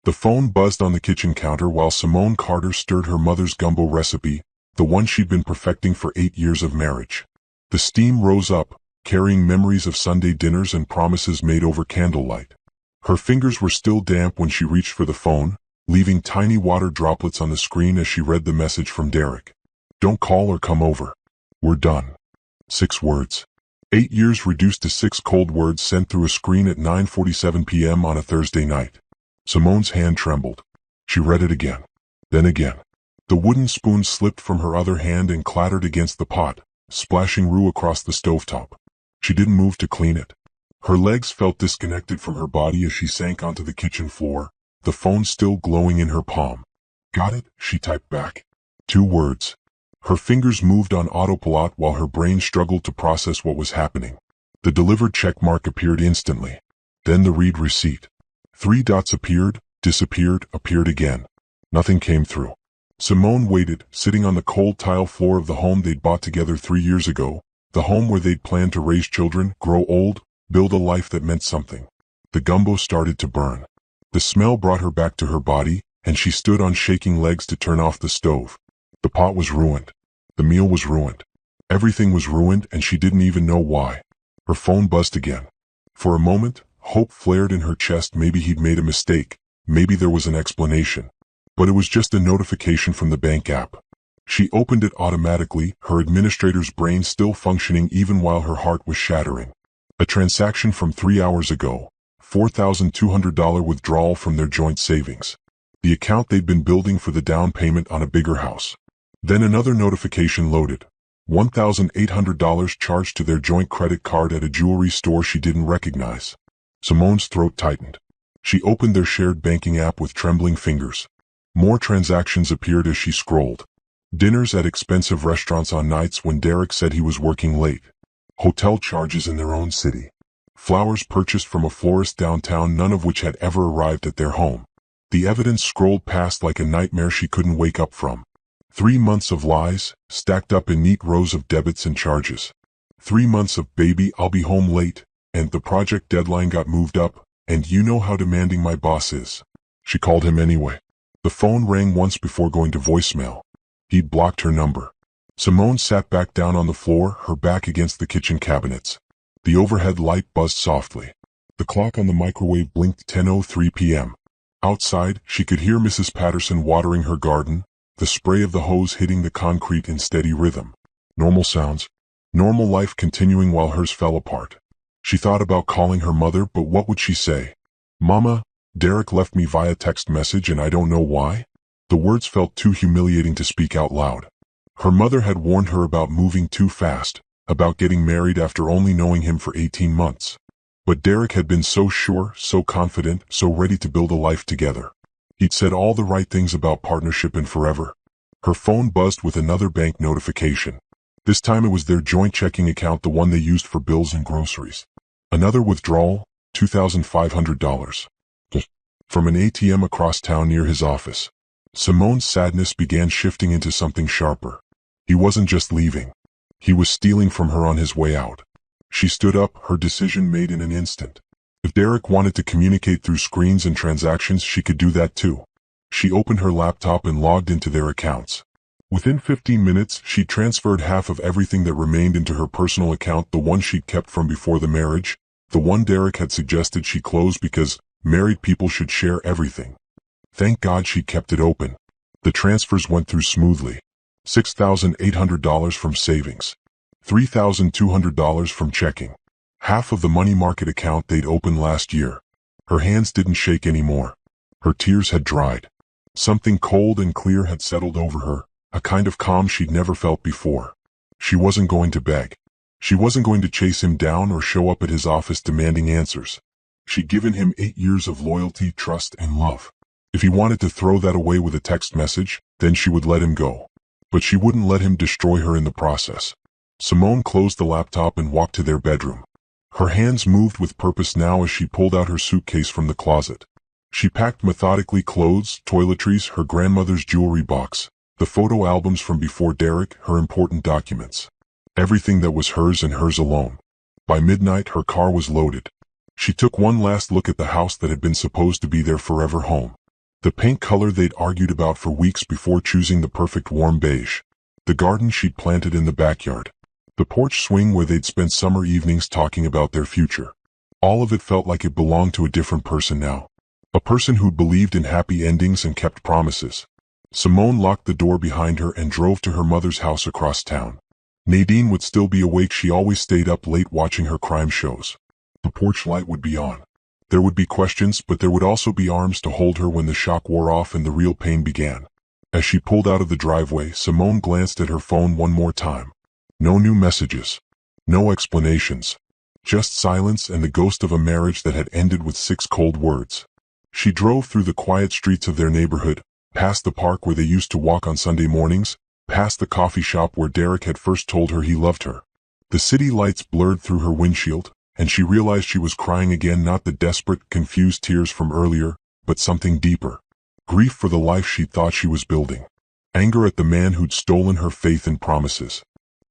The phone buzzed on the kitchen counter while Simone Carter stirred her mother's gumbo recipe, the one she'd been perfecting for 8 years of marriage. The steam rose up, carrying memories of Sunday dinners and promises made over candlelight. Her fingers were still damp when she reached for the phone, leaving tiny water droplets on the screen as she read the message from Derek. "Don't call or come over. We're done." 6 words. 8 years reduced to 6 cold words sent through a screen at 9:47 p.m. on a Thursday night. Simone's hand trembled. She read it again. Then again. The wooden spoon slipped from her other hand and clattered against the pot, splashing roux across the stovetop. She didn't move to clean it. Her legs felt disconnected from her body as she sank onto the kitchen floor, the phone still glowing in her palm. "Got it," she typed back. 2 words. Her fingers moved on autopilot while her brain struggled to process what was happening. The delivered check mark appeared instantly. Then the read receipt. 3 dots appeared, disappeared, appeared again. Nothing came through. Simone waited, sitting on the cold tile floor of the home they'd bought together 3 years ago, the home where they'd planned to raise children, grow old, build a life that meant something. The gumbo started to burn. The smell brought her back to her body, and she stood on shaking legs to turn off the stove. The pot was ruined. The meal was ruined. Everything was ruined, and she didn't even know why. Her phone buzzed again. For a moment, hope flared in her chest. Maybe he'd made a mistake. Maybe there was an explanation. But it was just a notification from the bank app. She opened it automatically, her administrator's brain still functioning even while her heart was shattering. A transaction from 3 hours ago. $4,200 withdrawal from their joint savings. The account they'd been building for the down payment on a bigger house. Then another notification loaded. $1,800 charged to their joint credit card at a jewelry store she didn't recognize. Simone's throat tightened. She opened their shared banking app with trembling fingers. More transactions appeared as she scrolled. Dinners at expensive restaurants on nights when Derek said he was working late. Hotel charges in their own city. Flowers purchased from a florist downtown, none of which had ever arrived at their home. The evidence scrolled past like a nightmare she couldn't wake up from. 3 months of lies, stacked up in neat rows of debits and charges. 3 months of "baby, I'll be home late," and "the project deadline got moved up, and you know how demanding my boss is." She called him anyway. The phone rang once before going to voicemail. He'd blocked her number. Simone sat back down on the floor, her back against the kitchen cabinets. The overhead light buzzed softly. The clock on the microwave blinked 10:03 p.m. Outside, she could hear Mrs. Patterson watering her garden, the spray of the hose hitting the concrete in steady rhythm. Normal sounds. Normal life continuing while hers fell apart. She thought about calling her mother, but what would she say? "Mama, Derek left me via text message and I don't know why." The words felt too humiliating to speak out loud. Her mother had warned her about moving too fast, about getting married after only knowing him for 18 months. But Derek had been so sure, so confident, so ready to build a life together. He'd said all the right things about partnership and forever. Her phone buzzed with another bank notification. This time it was their joint checking account, the one they used for bills and groceries. Another withdrawal, $2,500. From an ATM across town near his office. Simone's sadness began shifting into something sharper. He wasn't just leaving. He was stealing from her on his way out. She stood up, her decision made in an instant. If Derek wanted to communicate through screens and transactions, she could do that too. She opened her laptop and logged into their accounts. Within 15 minutes, she transferred half of everything that remained into her personal account, the one she'd kept from before the marriage, the one Derek had suggested she close because married people should share everything. Thank God she kept it open. The transfers went through smoothly. $6,800 from savings. $3,200 from checking. Half of the money market account they'd opened last year. Her hands didn't shake anymore. Her tears had dried. Something cold and clear had settled over her, a kind of calm she'd never felt before. She wasn't going to beg. She wasn't going to chase him down or show up at his office demanding answers. She'd given him 8 years of loyalty, trust, and love. If he wanted to throw that away with a text message, then she would let him go. But she wouldn't let him destroy her in the process. Simone closed the laptop and walked to their bedroom. Her hands moved with purpose now as she pulled out her suitcase from the closet. She packed methodically clothes, toiletries, her grandmother's jewelry box, the photo albums from before Derek, her important documents. Everything that was hers and hers alone. By midnight, her car was loaded. She took one last look at the house that had been supposed to be their forever home. The paint color they'd argued about for weeks before choosing the perfect warm beige. The garden she'd planted in the backyard. The porch swing where they'd spent summer evenings talking about their future. All of it felt like it belonged to a different person now. A person who'd believed in happy endings and kept promises. Simone locked the door behind her and drove to her mother's house across town. Nadine would still be awake. She always stayed up late watching her crime shows. The porch light would be on. There would be questions, but there would also be arms to hold her when the shock wore off and the real pain began. As she pulled out of the driveway, Simone glanced at her phone one more time. No new messages. No explanations. Just silence and the ghost of a marriage that had ended with 6 cold words. She drove through the quiet streets of their neighborhood, past the park where they used to walk on Sunday mornings, past the coffee shop where Derek had first told her he loved her. The city lights blurred through her windshield, and she realized she was crying again, not the desperate, confused tears from earlier, but something deeper. Grief for the life she thought she was building. Anger at the man who'd stolen her faith and promises.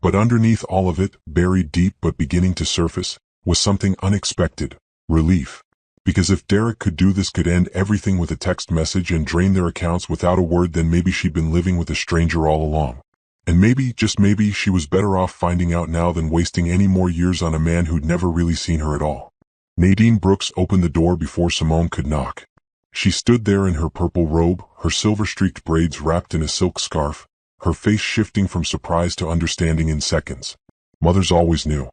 But underneath all of it, buried deep but beginning to surface, was something unexpected. Relief. Because if Derek could do this, could end everything with a text message and drain their accounts without a word, then maybe she'd been living with a stranger all along. And maybe, just maybe, she was better off finding out now than wasting any more years on a man who'd never really seen her at all. Nadine Brooks opened the door before Simone could knock. She stood there in her purple robe, her silver-streaked braids wrapped in a silk scarf, her face shifting from surprise to understanding in seconds. Mothers always knew.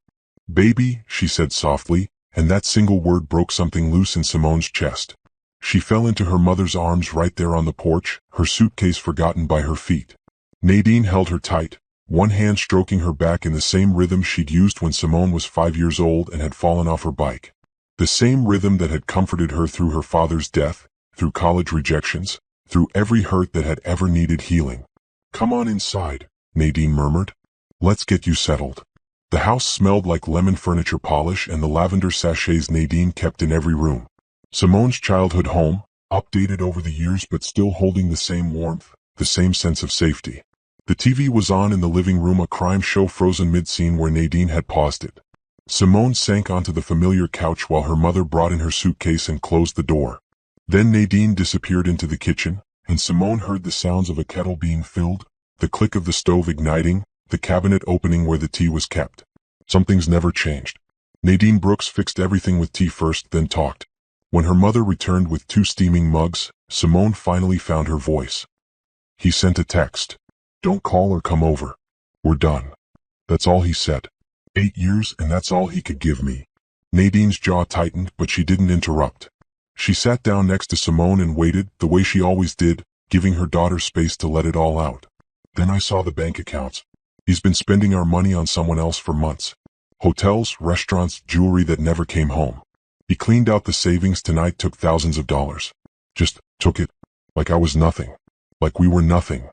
"Baby," she said softly, and that single word broke something loose in Simone's chest. She fell into her mother's arms right there on the porch, her suitcase forgotten by her feet. Nadine held her tight, one hand stroking her back in the same rhythm she'd used when Simone was 5 years old and had fallen off her bike. The same rhythm that had comforted her through her father's death, through college rejections, through every hurt that had ever needed healing. "Come on inside," Nadine murmured. "Let's get you settled." The house smelled like lemon furniture polish and the lavender sachets Nadine kept in every room. Simone's childhood home, updated over the years but still holding the same warmth, the same sense of safety. The TV was on in the living room, a crime show frozen mid-scene where Nadine had paused it. Simone sank onto the familiar couch while her mother brought in her suitcase and closed the door. Then Nadine disappeared into the kitchen, and Simone heard the sounds of a kettle being filled, the click of the stove igniting, the cabinet opening where the tea was kept. Something's never changed. Nadine Brooks fixed everything with tea first, then talked. When her mother returned with 2 steaming mugs, Simone finally found her voice. "He sent a text. Don't call or come over. We're done. That's all he said. 8 years, and that's all he could give me." Nadine's jaw tightened, but she didn't interrupt. She sat down next to Simone and waited, the way she always did, giving her daughter space to let it all out. "Then I saw the bank accounts. He's been spending our money on someone else for months. Hotels, restaurants, jewelry that never came home. He cleaned out the savings tonight, took thousands of dollars. Just took it. Like I was nothing. Like we were nothing."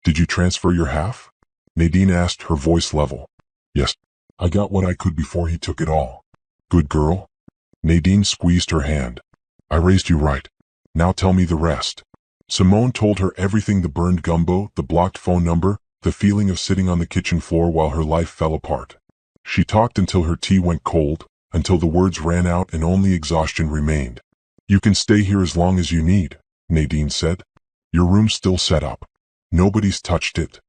"Did you transfer your half?" Nadine asked, her voice level. "Yes. I got what I could before he took it all." "Good girl." Nadine squeezed her hand. "I raised you right. Now tell me the rest." Simone told her everything: the burned gumbo, the blocked phone number, the feeling of sitting on the kitchen floor while her life fell apart. She talked until her tea went cold, until the words ran out and only exhaustion remained. "You can stay here as long as you need," Nadine said. "Your room's still set up. Nobody's touched it."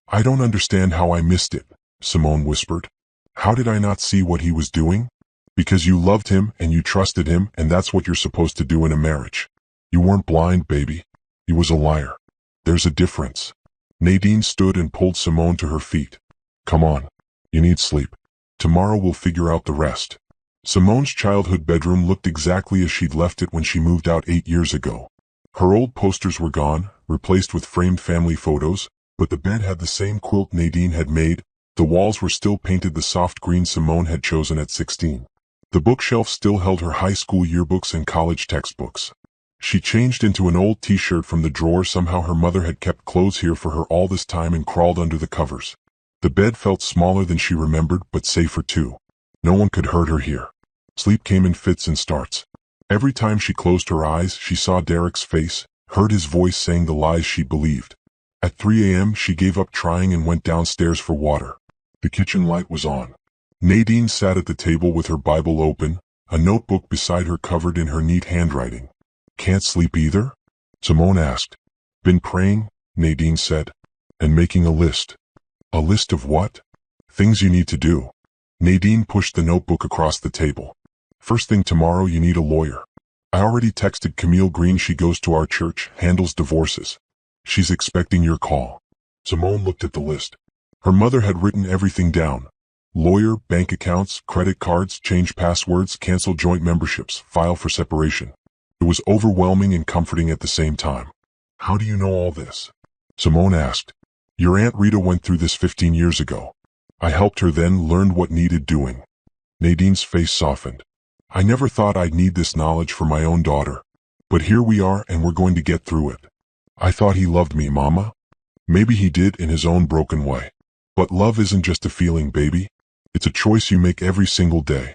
"I don't understand how I missed it," Simone whispered. "How did I not see what he was doing?" "Because you loved him and you trusted him, and that's what you're supposed to do in a marriage. You weren't blind, baby. He was a liar. There's a difference." Nadine stood and pulled Simone to her feet. "Come on. You need sleep. Tomorrow we'll figure out the rest." Simone's childhood bedroom looked exactly as she'd left it when she moved out 8 years ago. Her old posters were gone, replaced with framed family photos, but the bed had the same quilt Nadine had made, the walls were still painted the soft green Simone had chosen at 16. The bookshelf still held her high school yearbooks and college textbooks. She changed into an old t-shirt from the drawer. Somehow her mother had kept clothes here for her all this time and crawled under the covers. The bed felt smaller than she remembered, but safer too. No one could hurt her here. Sleep came in fits and starts. Every time she closed her eyes, she saw Derek's face, heard his voice saying the lies she believed. At 3 a.m. she gave up trying and went downstairs for water. The kitchen light was on. Nadine sat at the table with her Bible open, a notebook beside her covered in her neat handwriting. "Can't sleep either?" Simone asked. Been praying, Nadine said. And making a list. A list of what? Things you need to do. Nadine pushed the notebook across the table. First thing tomorrow you need a lawyer. I already texted Camille Green, she goes to our church, handles divorces. She's expecting your call. Simone looked at the list. Her mother had written everything down. Lawyer, bank accounts, credit cards, change passwords, cancel joint memberships, file for separation. It was overwhelming and comforting at the same time. How do you know all this? Simone asked. Your Aunt Rita went through this 15 years ago. I helped her then, learned what needed doing. Nadine's face softened. I never thought I'd need this knowledge for my own daughter. But here we are and we're going to get through it. I thought he loved me, Mama. Maybe he did in his own broken way. But love isn't just a feeling, baby. It's a choice you make every single day.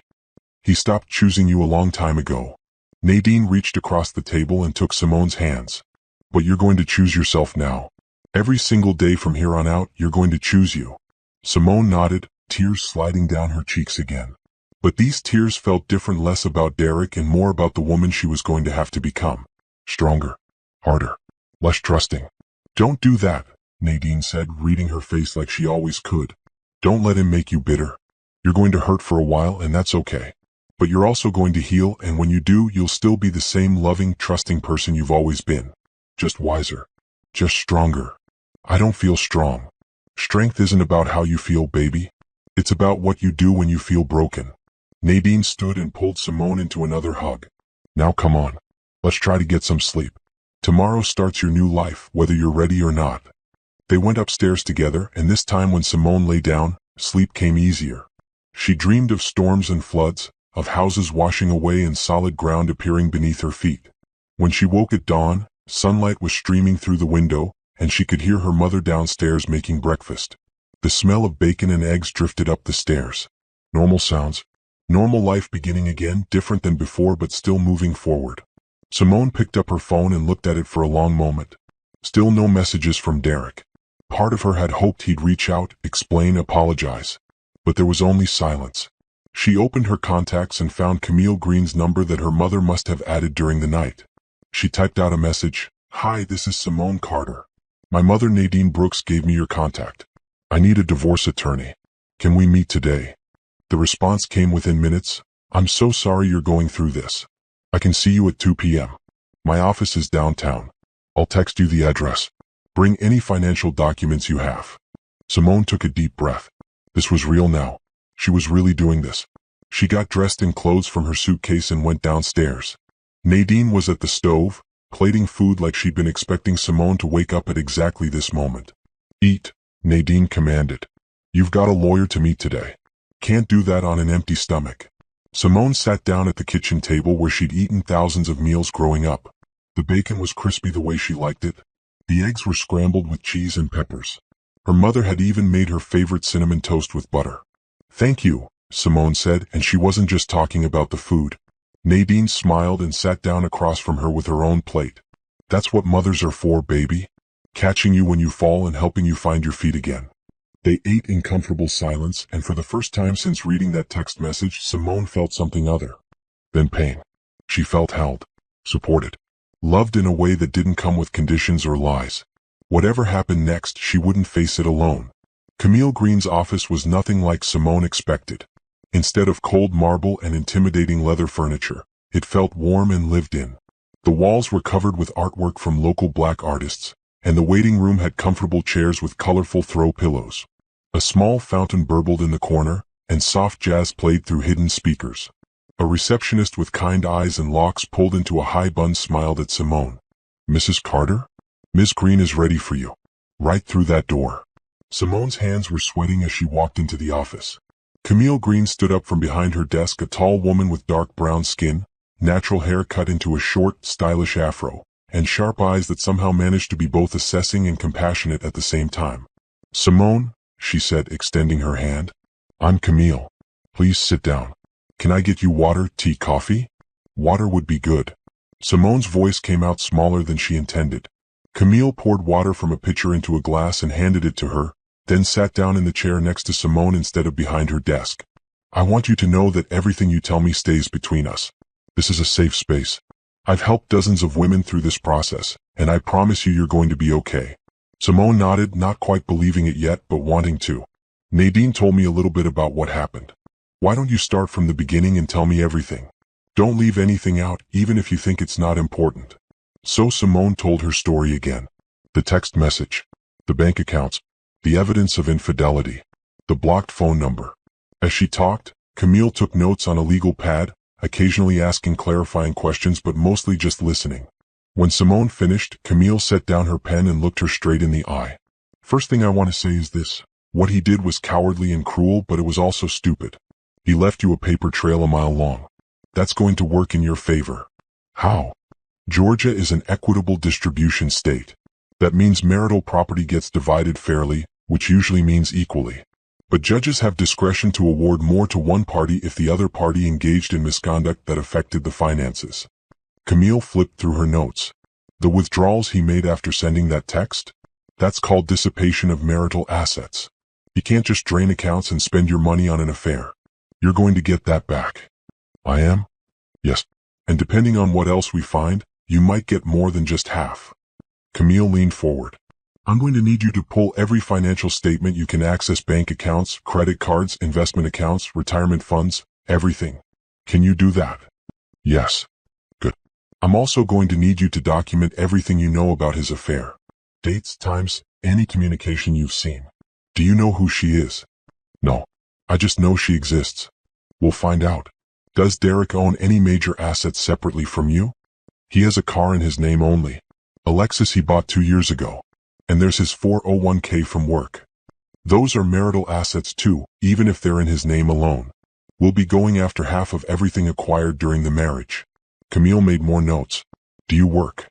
He stopped choosing you a long time ago. Nadine reached across the table and took Simone's hands. But you're going to choose yourself now. Every single day from here on out, you're going to choose you. Simone nodded, tears sliding down her cheeks again. But these tears felt different, less about Derek and more about the woman she was going to have to become. Stronger, harder, less trusting. Don't do that, Nadine said, reading her face like she always could. Don't let him make you bitter. You're going to hurt for a while and that's okay. But you're also going to heal, and when you do, you'll still be the same loving, trusting person you've always been. Just wiser. Just stronger. I don't feel strong. Strength isn't about how you feel, baby. It's about what you do when you feel broken. Nadine stood and pulled Simone into another hug. Now come on. Let's try to get some sleep. Tomorrow starts your new life, whether you're ready or not. They went upstairs together, and this time when Simone lay down, sleep came easier. She dreamed of storms and floods, of houses washing away and solid ground appearing beneath her feet. When she woke at dawn, sunlight was streaming through the window, and she could hear her mother downstairs making breakfast. The smell of bacon and eggs drifted up the stairs. Normal sounds. Normal life beginning again, different than before but still moving forward. Simone picked up her phone and looked at it for a long moment. Still no messages from Derek. Part of her had hoped he'd reach out, explain, apologize. But there was only silence. She opened her contacts and found Camille Green's number that her mother must have added during the night. She typed out a message. Hi, this is Simone Carter. My mother Nadine Brooks gave me your contact. I need a divorce attorney. Can we meet today? The response came within minutes. I'm so sorry you're going through this. I can see you at 2 p.m. My office is downtown. I'll text you the address. Bring any financial documents you have. Simone took a deep breath. This was real now. She was really doing this. She got dressed in clothes from her suitcase and went downstairs. Nadine was at the stove, plating food like she'd been expecting Simone to wake up at exactly this moment. Eat, Nadine commanded. You've got a lawyer to meet today. Can't do that on an empty stomach. Simone sat down at the kitchen table where she'd eaten thousands of meals growing up. The bacon was crispy the way she liked it. The eggs were scrambled with cheese and peppers. Her mother had even made her favorite cinnamon toast with butter. Thank you, Simone said, and she wasn't just talking about the food. Nadine smiled and sat down across from her with her own plate. That's what mothers are for, baby. Catching you when you fall and helping you find your feet again. They ate in comfortable silence, and for the first time since reading that text message, Simone felt something other than pain. She felt held, supported, loved in a way that didn't come with conditions or lies. Whatever happened next, she wouldn't face it alone. Camille Green's office was nothing like Simone expected. Instead of cold marble and intimidating leather furniture, it felt warm and lived in. The walls were covered with artwork from local black artists, and the waiting room had comfortable chairs with colorful throw pillows. A small fountain burbled in the corner, and soft jazz played through hidden speakers. A receptionist with kind eyes and locks pulled into a high bun smiled at Simone. Mrs. Carter? Miss Green is ready for you. Right through that door. Simone's hands were sweating as she walked into the office. Camille Green stood up from behind her desk, a tall woman with dark brown skin, natural hair cut into a short, stylish afro, and sharp eyes that somehow managed to be both assessing and compassionate at the same time. Simone, she said, extending her hand. I'm Camille. Please sit down. Can I get you water, tea, coffee? Water would be good. Simone's voice came out smaller than she intended. Camille poured water from a pitcher into a glass and handed it to her, then sat down in the chair next to Simone instead of behind her desk. I want you to know that everything you tell me stays between us. This is a safe space. I've helped dozens of women through this process, and I promise you you're going to be okay. Simone nodded, not quite believing it yet, but wanting to. Nadine told me a little bit about what happened. Why don't you start from the beginning and tell me everything? Don't leave anything out, even if you think it's not important. So Simone told her story again. The text message, the bank accounts, the evidence of infidelity, the blocked phone number. As she talked, Camille took notes on a legal pad, occasionally asking clarifying questions but mostly just listening. When Simone finished, Camille set down her pen and looked her straight in the eye. First thing I want to say is this. What he did was cowardly and cruel, but it was also stupid. He left you a paper trail a mile long. That's going to work in your favor. How? Georgia is an equitable distribution state. That means marital property gets divided fairly, which usually means equally. But judges have discretion to award more to one party if the other party engaged in misconduct that affected the finances. Camille flipped through her notes. The withdrawals he made after sending that text? That's called dissipation of marital assets. You can't just drain accounts and spend your money on an affair. You're going to get that back. I am? Yes. And depending on what else we find, you might get more than just half. Camille leaned forward. I'm going to need you to pull every financial statement you can access, bank accounts, credit cards, investment accounts, retirement funds, everything. Can you do that? Yes. Good. I'm also going to need you to document everything you know about his affair. Dates, times, any communication you've seen. Do you know who she is? No. I just know she exists. We'll find out. Does Derek own any major assets separately from you? He has a car in his name only. A Lexus he bought 2 years ago. And there's his 401k from work. Those are marital assets too, even if they're in his name alone. We'll be going after half of everything acquired during the marriage. Camille made more notes. Do you work?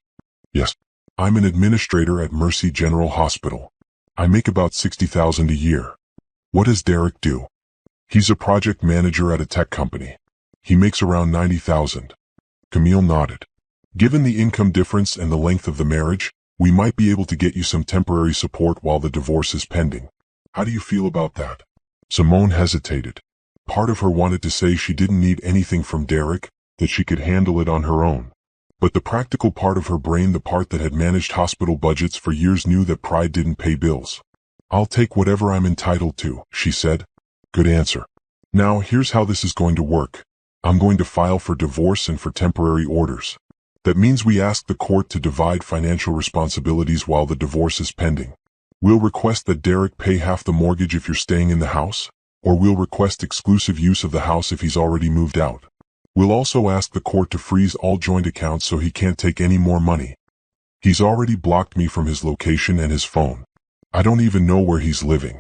Yes. I'm an administrator at Mercy General Hospital. I make about $60,000 a year. What does Derek do? He's a project manager at a tech company. He makes around $90,000. Camille nodded. Given the income difference and the length of the marriage, we might be able to get you some temporary support while the divorce is pending. How do you feel about that? Simone hesitated. Part of her wanted to say she didn't need anything from Derek, that she could handle it on her own. But the practical part of her brain, the part that had managed hospital budgets for years, knew that pride didn't pay bills. I'll take whatever I'm entitled to, she said. Good answer. Now here's how this is going to work. I'm going to file for divorce and for temporary orders. That means we ask the court to divide financial responsibilities while the divorce is pending. We'll request that Derek pay half the mortgage if you're staying in the house, or we'll request exclusive use of the house if he's already moved out. We'll also ask the court to freeze all joint accounts so he can't take any more money. He's already blocked me from his location and his phone. I don't even know where he's living.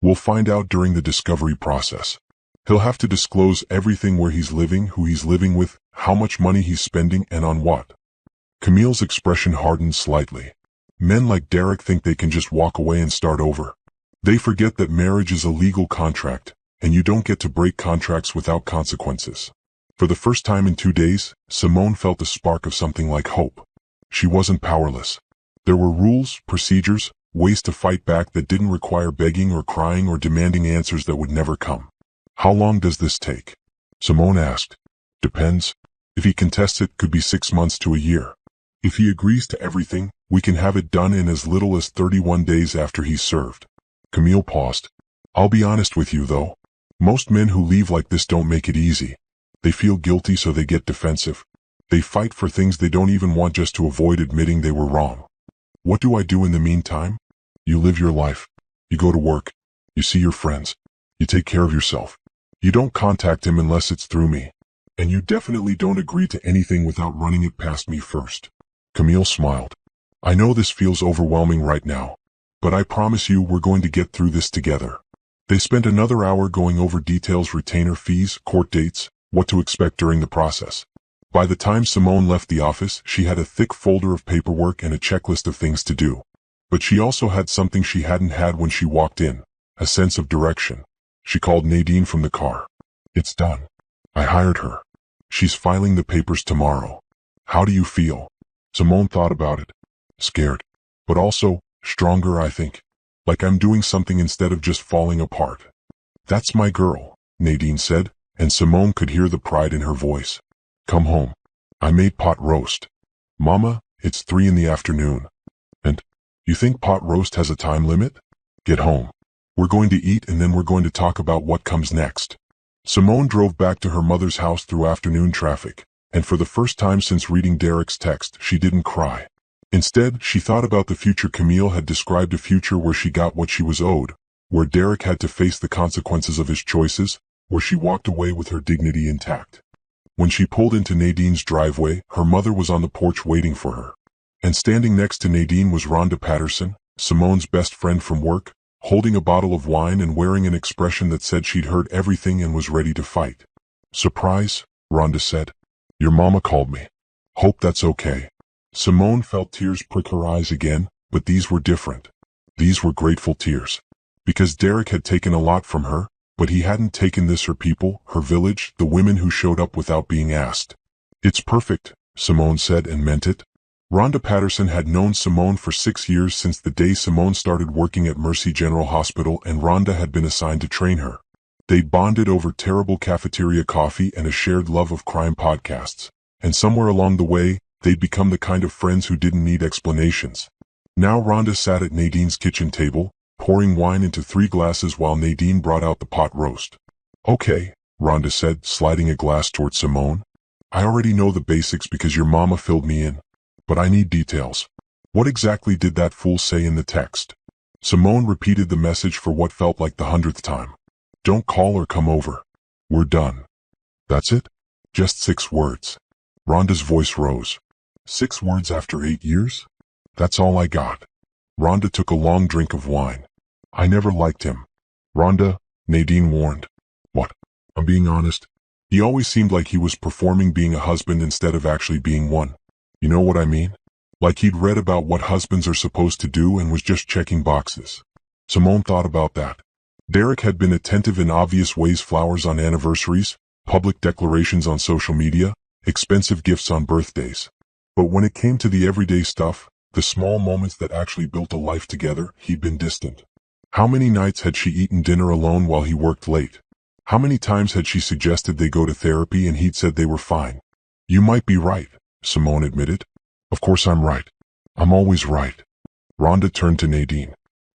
We'll find out during the discovery process. He'll have to disclose everything: where he's living, who he's living with, how much money he's spending, and on what. Camille's expression hardened slightly. Men like Derek think they can just walk away and start over. They forget that marriage is a legal contract, and you don't get to break contracts without consequences. For the first time in 2 days, Simone felt a spark of something like hope. She wasn't powerless. There were rules, procedures, ways to fight back that didn't require begging or crying or demanding answers that would never come. How long does this take? Simone asked. Depends. If he contests it, could be 6 months to a year. If he agrees to everything, we can have it done in as little as 31 days after he's served. Camille paused. I'll be honest with you though. Most men who leave like this don't make it easy. They feel guilty, so they get defensive. They fight for things they don't even want just to avoid admitting they were wrong. What do I do in the meantime? You live your life. You go to work. You see your friends. You take care of yourself. You don't contact him unless it's through me. And you definitely don't agree to anything without running it past me first. Camille smiled. I know this feels overwhelming right now, but I promise you we're going to get through this together. They spent another hour going over details: retainer fees, court dates, what to expect during the process. By the time Simone left the office, she had a thick folder of paperwork and a checklist of things to do. But she also had something she hadn't had when she walked in, a sense of direction. She called Nadine from the car. It's done. I hired her. She's filing the papers tomorrow. How do you feel? Simone thought about it. Scared. But also, stronger, I think. Like I'm doing something instead of just falling apart. That's my girl, Nadine said, and Simone could hear the pride in her voice. Come home. I made pot roast. Mama, it's 3 in the afternoon. And, you think pot roast has a time limit? Get home. We're going to eat and then we're going to talk about what comes next. Simone drove back to her mother's house through afternoon traffic, and for the first time since reading Derek's text, she didn't cry. Instead, she thought about the future. Camille had described a future where she got what she was owed, where Derek had to face the consequences of his choices, where she walked away with her dignity intact. When she pulled into Nadine's driveway, her mother was on the porch waiting for her. And standing next to Nadine was Rhonda Patterson, Simone's best friend from work, holding a bottle of wine and wearing an expression that said she'd heard everything and was ready to fight. Surprise, Rhonda said. Your mama called me. Hope that's okay. Simone felt tears prick her eyes again, but these were different. These were grateful tears. Because Derek had taken a lot from her, but he hadn't taken this: her people, her village, the women who showed up without being asked. It's perfect, Simone said, and meant it. Rhonda Patterson had known Simone for 6 years, since the day Simone started working at Mercy General Hospital, and Rhonda had been assigned to train her. They'd bonded over terrible cafeteria coffee and a shared love of crime podcasts. And somewhere along the way, they'd become the kind of friends who didn't need explanations. Now Rhonda sat at Nadine's kitchen table, pouring wine into 3 glasses while Nadine brought out the pot roast. Okay, Rhonda said, sliding a glass toward Simone. I already know the basics because your mama filled me in. But I need details. What exactly did that fool say in the text? Simone repeated the message for what felt like the 100th time. Don't call or come over. We're done. That's it? Just 6 words. Rhonda's voice rose. 6 words after 8 years? That's all I got. Rhonda took a long drink of wine. I never liked him. Rhonda, Nadine warned. What? I'm being honest. He always seemed like he was performing being a husband instead of actually being one. You know what I mean? Like he'd read about what husbands are supposed to do and was just checking boxes. Simone thought about that. Derek had been attentive in obvious ways: flowers on anniversaries, public declarations on social media, expensive gifts on birthdays. But when it came to the everyday stuff, the small moments that actually built a life together, he'd been distant. How many nights had she eaten dinner alone while he worked late? How many times had she suggested they go to therapy and he'd said they were fine? You might be right, Simone admitted. Of course I'm right. I'm always right. Rhonda turned to Nadine.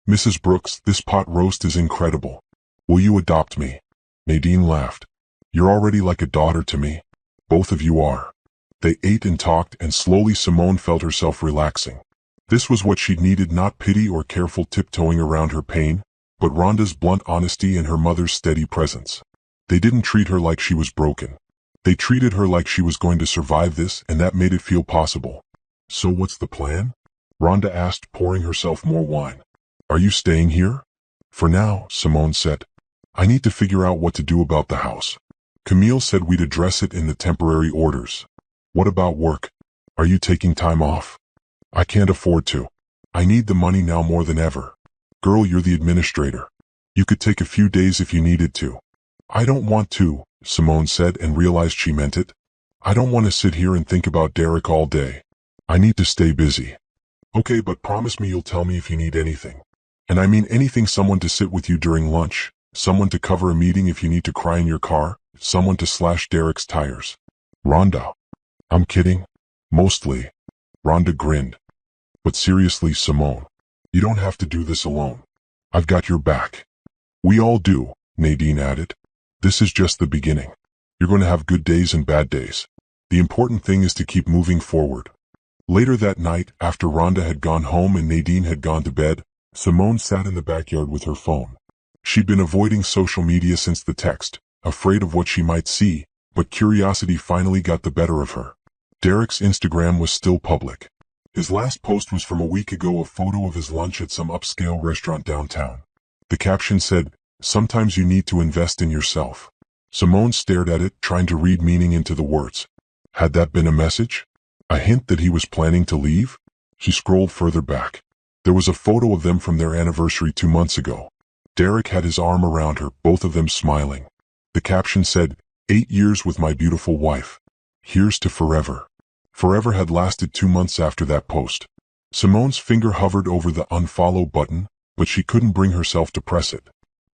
Mrs. Brooks, this pot roast is incredible. Will you adopt me? Nadine laughed. You're already like a daughter to me. Both of you are. They ate and talked, and slowly Simone felt herself relaxing. This was what she'd needed: not pity or careful tiptoeing around her pain, but Rhonda's blunt honesty and her mother's steady presence. They didn't treat her like she was broken. They treated her like she was going to survive this, and that made it feel possible. So what's the plan? Rhonda asked, pouring herself more wine. Are you staying here? For now, Simone said. I need to figure out what to do about the house. Camille said we'd address it in the temporary orders. What about work? Are you taking time off? I can't afford to. I need the money now more than ever. Girl, you're the administrator. You could take a few days if you needed to. I don't want to, Simone said, and realized she meant it. I don't want to sit here and think about Derek all day. I need to stay busy. Okay, but promise me you'll tell me if you need anything. And I mean anything: someone to sit with you during lunch, someone to cover a meeting if you need to cry in your car, someone to slash Derek's tires. Rhonda. I'm kidding. Mostly. Rhonda grinned. But seriously, Simone, you don't have to do this alone. I've got your back. We all do, Nadine added. This is just the beginning. You're going to have good days and bad days. The important thing is to keep moving forward. Later that night, after Rhonda had gone home and Nadine had gone to bed, Simone sat in the backyard with her phone. She'd been avoiding social media since the text, afraid of what she might see, but curiosity finally got the better of her. Derek's Instagram was still public. His last post was from a week ago, a photo of his lunch at some upscale restaurant downtown. The caption said, "Sometimes you need to invest in yourself." Simone stared at it, trying to read meaning into the words. Had that been a message? A hint that he was planning to leave? She scrolled further back. There was a photo of them from their anniversary 2 months ago. Derek had his arm around her, both of them smiling. The caption said, 8 years with my beautiful wife. Here's to forever. Forever had lasted 2 months after that post. Simone's finger hovered over the unfollow button, but she couldn't bring herself to press it.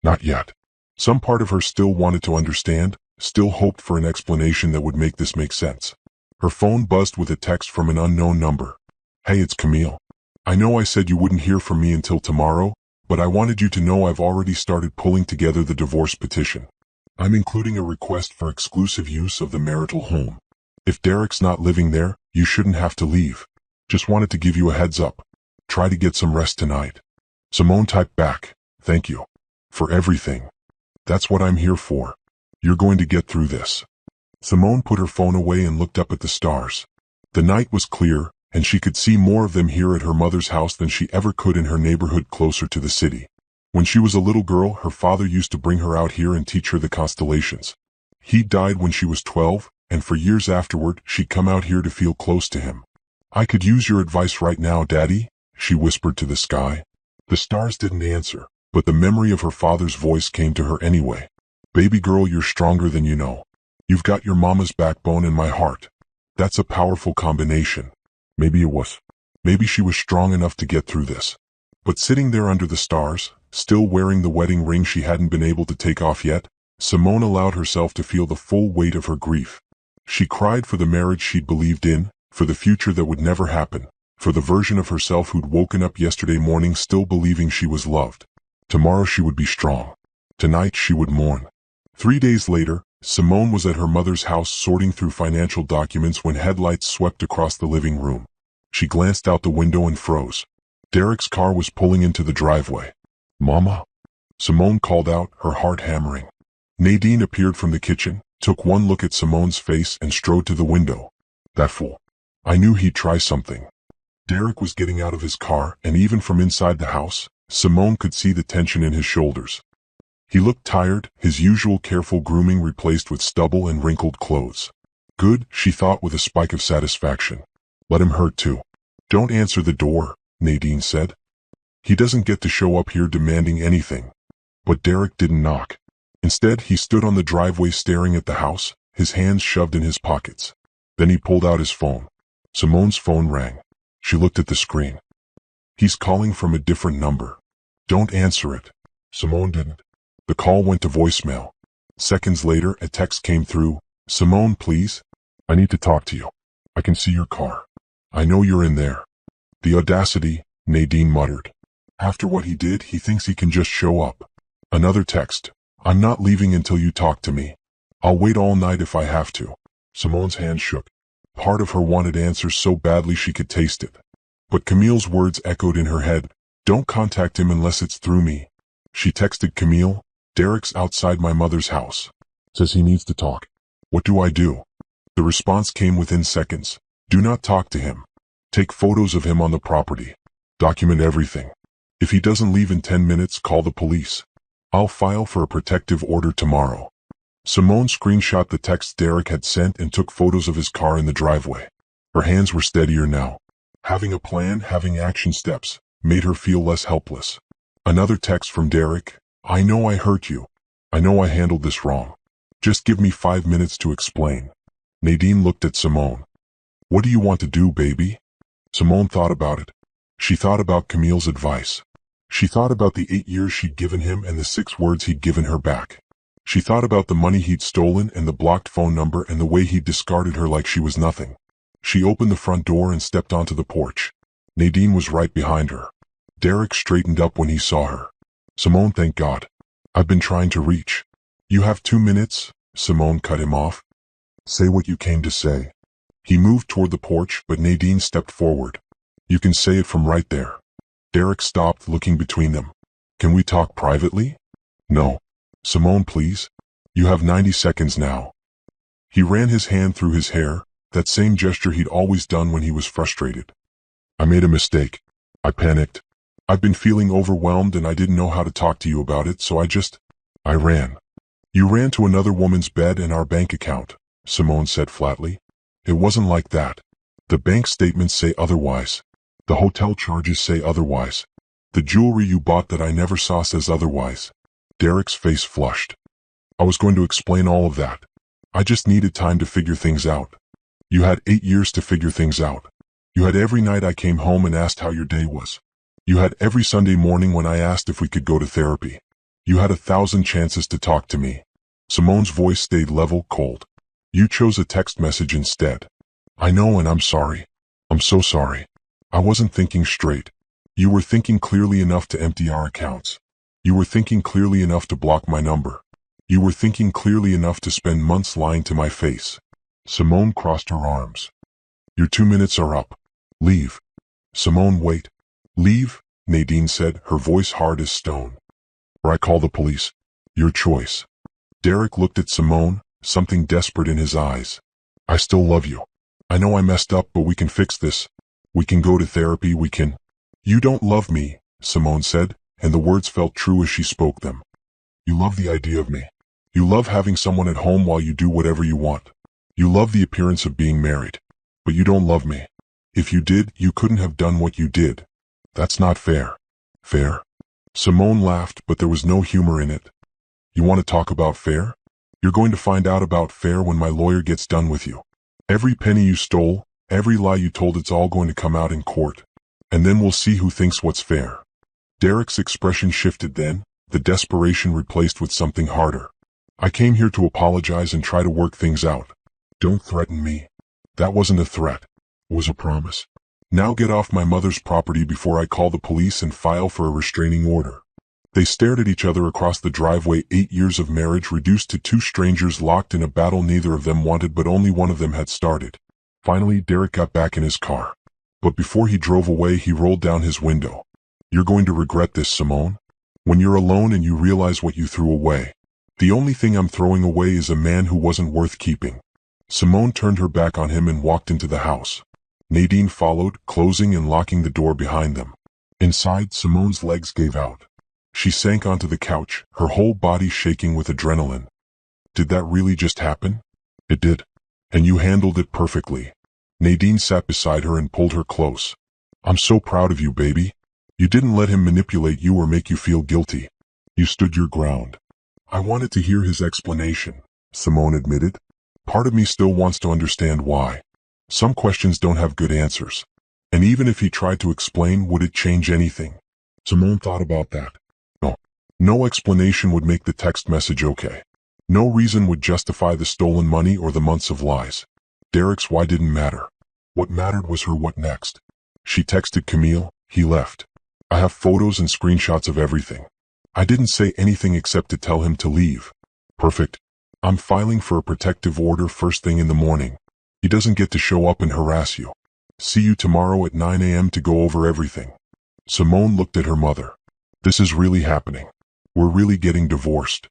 Not yet. Some part of her still wanted to understand, still hoped for an explanation that would make this make sense. Her phone buzzed with a text from an unknown number. Hey, it's Camille. I know I said you wouldn't hear from me until tomorrow, but I wanted you to know I've already started pulling together the divorce petition. I'm including a request for exclusive use of the marital home. If Derek's not living there, you shouldn't have to leave. Just wanted to give you a heads up. Try to get some rest tonight. Simone typed back, thank you. For everything. That's what I'm here for. You're going to get through this. Simone put her phone away and looked up at the stars. The night was clear, and she could see more of them here at her mother's house than she ever could in her neighborhood closer to the city. When she was a little girl, her father used to bring her out here and teach her the constellations. He died when she was 12, and for years afterward, she'd come out here to feel close to him. I could use your advice right now, Daddy, she whispered to the sky. The stars didn't answer, but the memory of her father's voice came to her anyway. Baby girl, you're stronger than you know. You've got your mama's backbone and my heart. That's a powerful combination. Maybe it was. Maybe she was strong enough to get through this. But sitting there under the stars, still wearing the wedding ring she hadn't been able to take off yet, Simone allowed herself to feel the full weight of her grief. She cried for the marriage she'd believed in, for the future that would never happen, for the version of herself who'd woken up yesterday morning still believing she was loved. Tomorrow she would be strong. Tonight she would mourn. 3 days later, Simone was at her mother's house sorting through financial documents when headlights swept across the living room. She glanced out the window and froze. Derek's car was pulling into the driveway. Mama? Simone called out, her heart hammering. Nadine appeared from the kitchen, took one look at Simone's face and strode to the window. That fool. I knew he'd try something. Derek was getting out of his car, and even from inside the house, Simone could see the tension in his shoulders. He looked tired, his usual careful grooming replaced with stubble and wrinkled clothes. Good, she thought with a spike of satisfaction. Let him hurt too. Don't answer the door, Nadine said. He doesn't get to show up here demanding anything. But Derek didn't knock. Instead, he stood on the driveway staring at the house, his hands shoved in his pockets. Then he pulled out his phone. Simone's phone rang. She looked at the screen. He's calling from a different number. Don't answer it. Simone didn't. The call went to voicemail. Seconds later, a text came through. Simone, please. I need to talk to you. I can see your car. I know you're in there. The audacity, Nadine muttered. After what he did, he thinks he can just show up. Another text. I'm not leaving until you talk to me. I'll wait all night if I have to. Simone's hand shook. Part of her wanted answers so badly she could taste it. But Camille's words echoed in her head. Don't contact him unless it's through me. She texted Camille. Derek's outside my mother's house. Says he needs to talk. What do I do? The response came within seconds. Do not talk to him. Take photos of him on the property. Document everything. If he doesn't leave in 10 minutes, call the police. I'll file for a protective order tomorrow. Simone screenshot the text Derek had sent and took photos of his car in the driveway. Her hands were steadier now. Having a plan, having action steps, made her feel less helpless. Another text from Derek. I know I hurt you. I know I handled this wrong. Just give me 5 minutes to explain. Nadine looked at Simone. What do you want to do, baby? Simone thought about it. She thought about Camille's advice. She thought about the 8 years she'd given him and the 6 words he'd given her back. She thought about the money he'd stolen and the blocked phone number and the way he'd discarded her like she was nothing. She opened the front door and stepped onto the porch. Nadine was right behind her. Derek straightened up when he saw her. Simone, thank God. I've been trying to reach. You have 2 minutes, Simone cut him off. Say what you came to say. He moved toward the porch, but Nadine stepped forward. You can say it from right there. Derek stopped, looking between them. Can we talk privately? No. Simone, please. You have 90 seconds now. He ran his hand through his hair, that same gesture he'd always done when he was frustrated. I made a mistake. I panicked. I've been feeling overwhelmed and I didn't know how to talk to you about it, so I ran. You ran to another woman's bed and our bank account, Simone said flatly. It wasn't like that. The bank statements say otherwise. The hotel charges say otherwise. The jewelry you bought that I never saw says otherwise. Derek's face flushed. I was going to explain all of that. I just needed time to figure things out. You had 8 years to figure things out. You had every night I came home and asked how your day was. You had every Sunday morning when I asked if we could go to therapy. You had 1,000 chances to talk to me. Simone's voice stayed level, cold. You chose a text message instead. I know, and I'm sorry. I'm so sorry. I wasn't thinking straight. You were thinking clearly enough to empty our accounts. You were thinking clearly enough to block my number. You were thinking clearly enough to spend months lying to my face. Simone crossed her arms. Your 2 minutes are up. Leave. Simone, wait. Leave, Nadine said, her voice hard as stone. Or I call the police. Your choice. Derek looked at Simone, something desperate in his eyes. I still love you. I know I messed up, but we can fix this. We can go to therapy, we can. You don't love me, Simone said, and the words felt true as she spoke them. You love the idea of me. You love having someone at home while you do whatever you want. You love the appearance of being married. But you don't love me. If you did, you couldn't have done what you did. That's not fair. Fair? Simone laughed, but there was no humor in it. You want to talk about fair? You're going to find out about fair when my lawyer gets done with you. Every penny you stole, every lie you told, it's all going to come out in court. And then we'll see who thinks what's fair. Derek's expression shifted then, the desperation replaced with something harder. I came here to apologize and try to work things out. Don't threaten me. That wasn't a threat. It was a promise. Now get off my mother's property before I call the police and file for a restraining order. They stared at each other across the driveway. 8 years of marriage reduced to two strangers locked in a battle neither of them wanted, but only one of them had started. Finally, Derek got back in his car. But before he drove away, he rolled down his window. You're going to regret this, Simone. When you're alone and you realize what you threw away. The only thing I'm throwing away is a man who wasn't worth keeping. Simone turned her back on him and walked into the house. Nadine followed, closing and locking the door behind them. Inside, Simone's legs gave out. She sank onto the couch, her whole body shaking with adrenaline. Did that really just happen? It did. And you handled it perfectly. Nadine sat beside her and pulled her close. I'm so proud of you, baby. You didn't let him manipulate you or make you feel guilty. You stood your ground. I wanted to hear his explanation, Simone admitted. Part of me still wants to understand why. Some questions don't have good answers. And even if he tried to explain, would it change anything? Simone thought about that. No explanation would make the text message okay. No reason would justify the stolen money or the months of lies. Derek's why didn't matter. What mattered was her what next. She texted Camille, he left. I have photos and screenshots of everything. I didn't say anything except to tell him to leave. Perfect. I'm filing for a protective order first thing in the morning. He doesn't get to show up and harass you. See you tomorrow at 9 a.m. to go over everything. Simone looked at her mother. This is really happening. We're really getting divorced.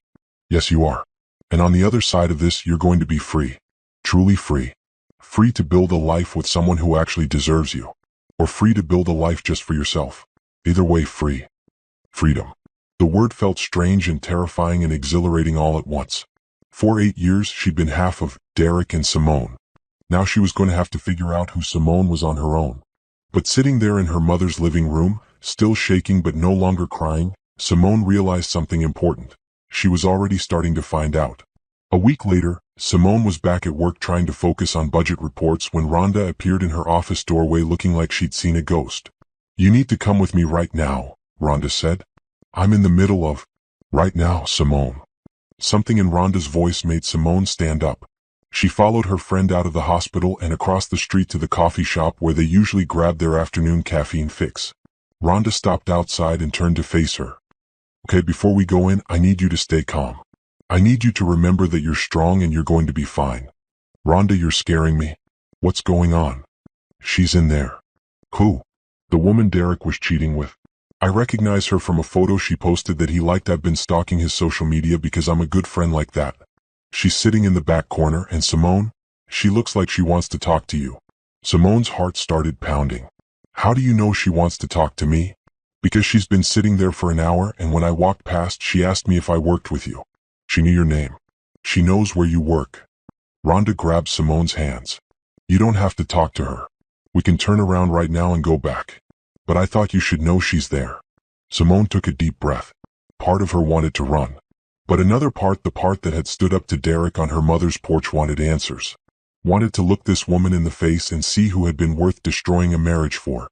Yes, you are. And on the other side of this, you're going to be free. Truly free. Free to build a life with someone who actually deserves you. Or free to build a life just for yourself. Either way, free. Freedom. The word felt strange and terrifying and exhilarating all at once. For 8 years, she'd been half of Derek and Simone. Now she was going to have to figure out who Simone was on her own. But sitting there in her mother's living room, still shaking but no longer crying, Simone realized something important. She was already starting to find out. A week later, Simone was back at work trying to focus on budget reports when Rhonda appeared in her office doorway looking like she'd seen a ghost. You need to come with me right now, Rhonda said. I'm in the middle of... Right now, Simone. Something in Rhonda's voice made Simone stand up. She followed her friend out of the hospital and across the street to the coffee shop where they usually grabbed their afternoon caffeine fix. Rhonda stopped outside and turned to face her. Okay, before we go in, I need you to stay calm. I need you to remember that you're strong and you're going to be fine. Rhonda, you're scaring me. What's going on? She's in there. Who? The woman Derek was cheating with. I recognize her from a photo she posted that he liked. I've been stalking his social media because I'm a good friend like that. She's sitting in the back corner, and Simone, she looks like she wants to talk to you. Simone's heart started pounding. How do you know she wants to talk to me? Because she's been sitting there for an hour, and when I walked past, she asked me if I worked with you. She knew your name. She knows where you work. Rhonda grabbed Simone's hands. You don't have to talk to her. We can turn around right now and go back. But I thought you should know she's there. Simone took a deep breath. Part of her wanted to run. But another part, the part that had stood up to Derek on her mother's porch, wanted answers. Wanted to look this woman in the face and see who had been worth destroying a marriage for.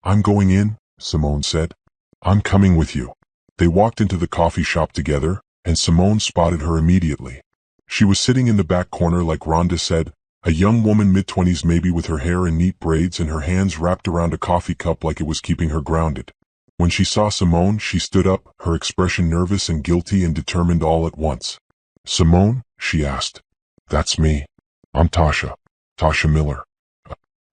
I'm going in, Simone said. I'm coming with you. They walked into the coffee shop together, and Simone spotted her immediately. She was sitting in the back corner like Rhonda said, A young woman mid-20s maybe with her hair in neat braids and her hands wrapped around a coffee cup like it was keeping her grounded. When she saw Simone, she stood up, her expression nervous and guilty and determined all at once. "Simone?" she asked. "That's me. I'm Tasha. Tasha Miller.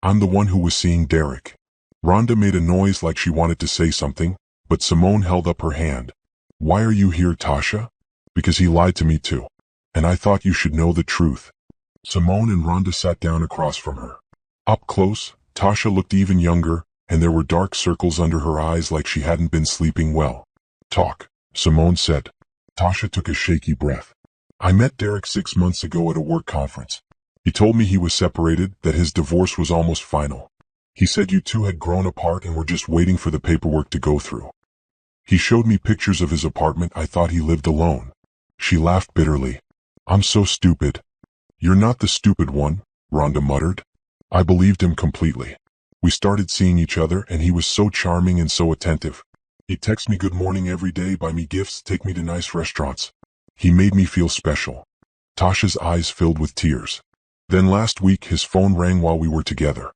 I'm the one who was seeing Derek." Rhonda made a noise like she wanted to say something, but Simone held up her hand. "Why are you here, Tasha?" "Because he lied to me too. And I thought you should know the truth." Simone and Rhonda sat down across from her. Up close, Tasha looked even younger, and there were dark circles under her eyes like she hadn't been sleeping well. "Talk," Simone said. Tasha took a shaky breath. "I met Derek 6 months ago at a work conference. He told me he was separated, that his divorce was almost final. He said you two had grown apart and were just waiting for the paperwork to go through. He showed me pictures of his apartment. I thought he lived alone." She laughed bitterly. "I'm so stupid." "You're not the stupid one," Rhonda muttered. "I believed him completely. We started seeing each other and he was so charming and so attentive. He'd text me good morning every day, buy me gifts, take me to nice restaurants. He made me feel special." Tasha's eyes filled with tears. "Then last week his phone rang while we were together.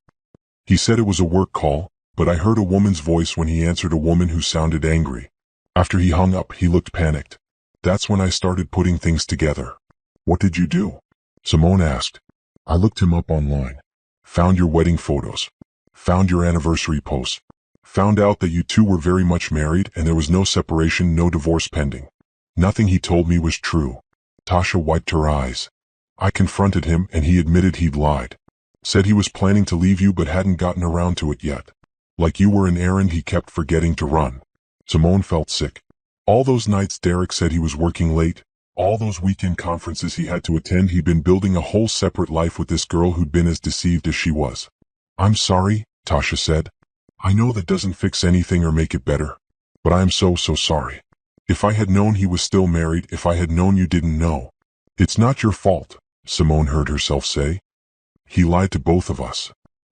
He said it was a work call, but I heard a woman's voice when he answered, a woman who sounded angry. After he hung up, he looked panicked. That's when I started putting things together." "What did you do?" Simone asked. "I looked him up online. Found your wedding photos. Found your anniversary posts. Found out that you two were very much married and there was no separation, no divorce pending. Nothing he told me was true." Tasha wiped her eyes. "I confronted him and he admitted he'd lied. Said he was planning to leave you but hadn't gotten around to it yet. Like you were an errand he kept forgetting to run." Simone felt sick. All those nights Derek said he was working late, all those weekend conferences he had to attend, he'd been building a whole separate life with this girl who'd been as deceived as she was. "I'm sorry," Tasha said. "I know that doesn't fix anything or make it better. But I am so sorry. If I had known he was still married, if I had known you didn't know." "It's not your fault," Simone heard herself say. "He lied to both of us.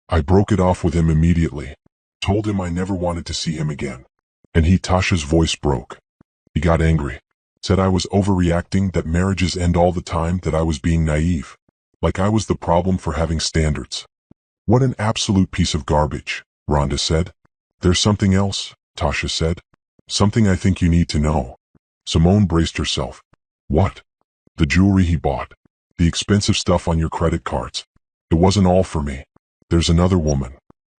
I broke it off with him immediately. Told him I never wanted to see him again. And Tasha's voice broke. He got angry. Said I was overreacting, that marriages end all the time, that I was being naive. Like I was the problem for having standards." "What an absolute piece of garbage," Rhonda said. "There's something else," Tasha said. "Something I think you need to know." Simone braced herself. "What?" "The jewelry he bought. The expensive stuff on your credit cards. It wasn't all for me. There's another woman.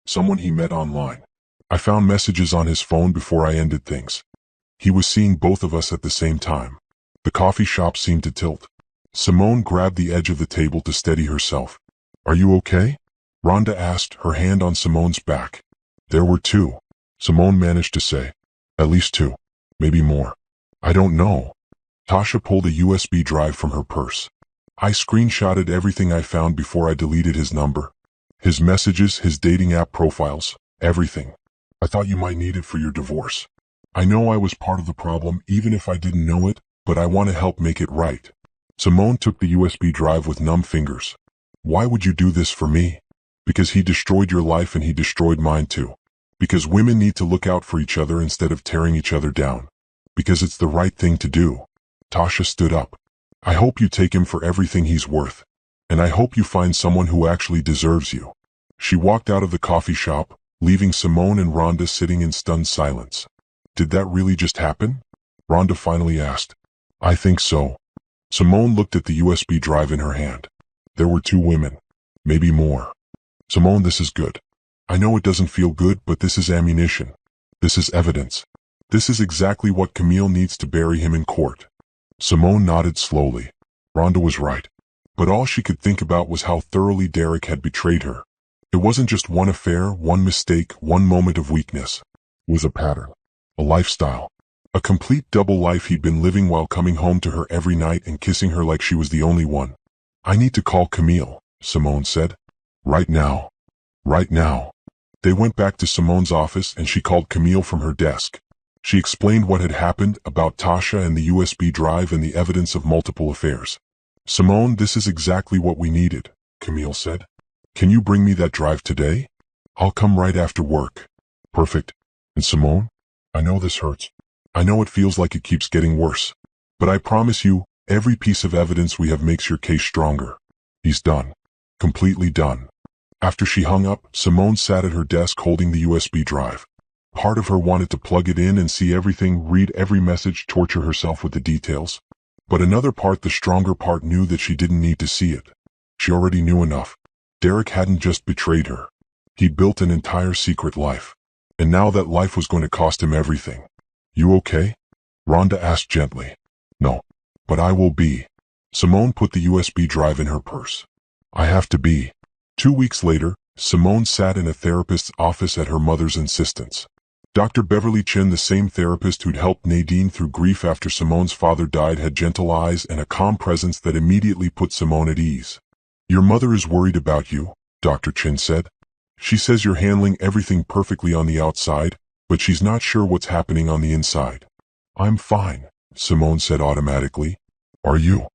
Someone he met online. I found messages on his phone before I ended things. He was seeing both of us at the same time." The coffee shop seemed to tilt. Simone grabbed the edge of the table to steady herself. "Are you okay?" Rhonda asked, her hand on Simone's back. "There were two," Simone managed to say. "At least two. Maybe more. I don't know." Tasha pulled a USB drive from her purse. "I screenshotted everything I found before I deleted his number. His messages, his dating app profiles, everything. I thought you might need it for your divorce. I know I was part of the problem even if I didn't know it, but I want to help make it right." Simone took the USB drive with numb fingers. "Why would you do this for me?" "Because he destroyed your life and he destroyed mine too. Because women need to look out for each other instead of tearing each other down. Because it's the right thing to do." Tasha stood up. "I hope you take him for everything he's worth. And I hope you find someone who actually deserves you." She walked out of the coffee shop, leaving Simone and Rhonda sitting in stunned silence. "Did that really just happen?" Rhonda finally asked. "I think so." Simone looked at the USB drive in her hand. There were two women. Maybe more. "Simone, this is good. I know it doesn't feel good, but this is ammunition. This is evidence. This is exactly what Camille needs to bury him in court." Simone nodded slowly. Rhonda was right. But all she could think about was how thoroughly Derek had betrayed her. It wasn't just one affair, one mistake, one moment of weakness. It was a pattern. A lifestyle. A complete double life he'd been living while coming home to her every night and kissing her like she was the only one. "I need to call Camille," Simone said. "Right now. Right now." They went back to Simone's office and she called Camille from her desk. She explained what had happened, about Tasha and the USB drive and the evidence of multiple affairs. "Simone, this is exactly what we needed," Camille said. "Can you bring me that drive today?" "I'll come right after work." "Perfect. And Simone, I know this hurts. I know it feels like it keeps getting worse. But I promise you, every piece of evidence we have makes your case stronger." "He's done." Completely done. After she hung up, Simone sat at her desk holding the USB drive. Part of her wanted to plug it in and see everything, read every message, torture herself with the details. But another part, the stronger part, knew that she didn't need to see it. She already knew enough. Derek hadn't just betrayed her. He'd built an entire secret life. And now that life was going to cost him everything. "You okay?" Rhonda asked gently. "No. But I will be." Simone put the USB drive in her purse. "I have to be." 2 weeks later, Simone sat in a therapist's office at her mother's insistence. Dr. Beverly Chin, the same therapist who'd helped Nadine through grief after Simone's father died, had gentle eyes and a calm presence that immediately put Simone at ease. "Your mother is worried about you," Dr. Chin said. "She says you're handling everything perfectly on the outside, but she's not sure what's happening on the inside." "I'm fine," Simone said automatically. "Are you?"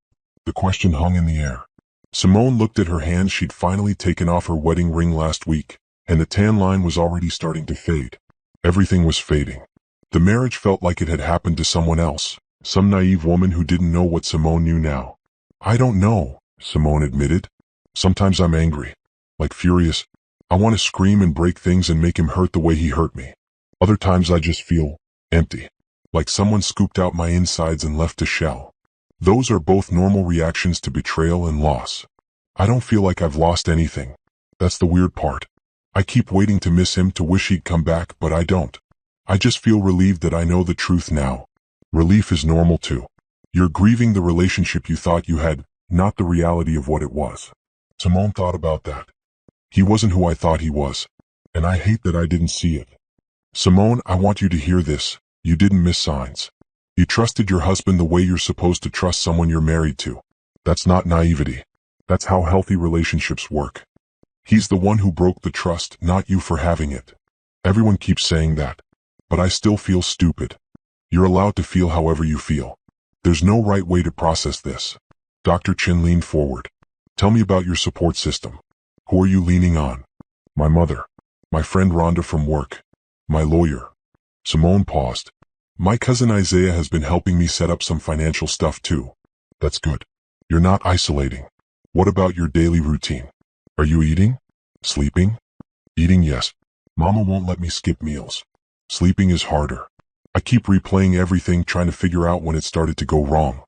The question hung in the air. Simone looked at her hand. She'd finally taken off her wedding ring last week, and the tan line was already starting to fade. Everything was fading. The marriage felt like it had happened to someone else, some naive woman who didn't know what Simone knew now. "I don't know," Simone admitted. "Sometimes I'm angry. Like furious. I want to scream and break things and make him hurt the way he hurt me. Other times I just feel empty. Like someone scooped out my insides and left a shell. Those are both normal reactions to betrayal and loss. I don't feel like I've lost anything. That's the weird part. I keep waiting to miss him, to wish he'd come back, but I don't. I just feel relieved that I know the truth now." Relief is normal too. You're grieving the relationship you thought you had, not the reality of what it was. Simone thought about that. "He wasn't who I thought he was. And I hate that I didn't see it." "Simone, I want you to hear this. You didn't miss signs. You trusted your husband the way you're supposed to trust someone you're married to. That's not naivety. That's how healthy relationships work. He's the one who broke the trust, not you for having it. Everyone keeps saying that. But I still feel stupid. You're allowed to feel however you feel. There's no right way to process this." Dr. Chin leaned forward. "Tell me about your support system. Who are you leaning on?" "My mother. My friend Rhonda from work. My lawyer." Simone paused. "My cousin Isaiah has been helping me set up some financial stuff too." "That's good. You're not isolating. What about your daily routine? Are you eating? Sleeping?" "Eating, yes. Mama won't let me skip meals. Sleeping is harder. I keep replaying everything, trying to figure out when it started to go wrong.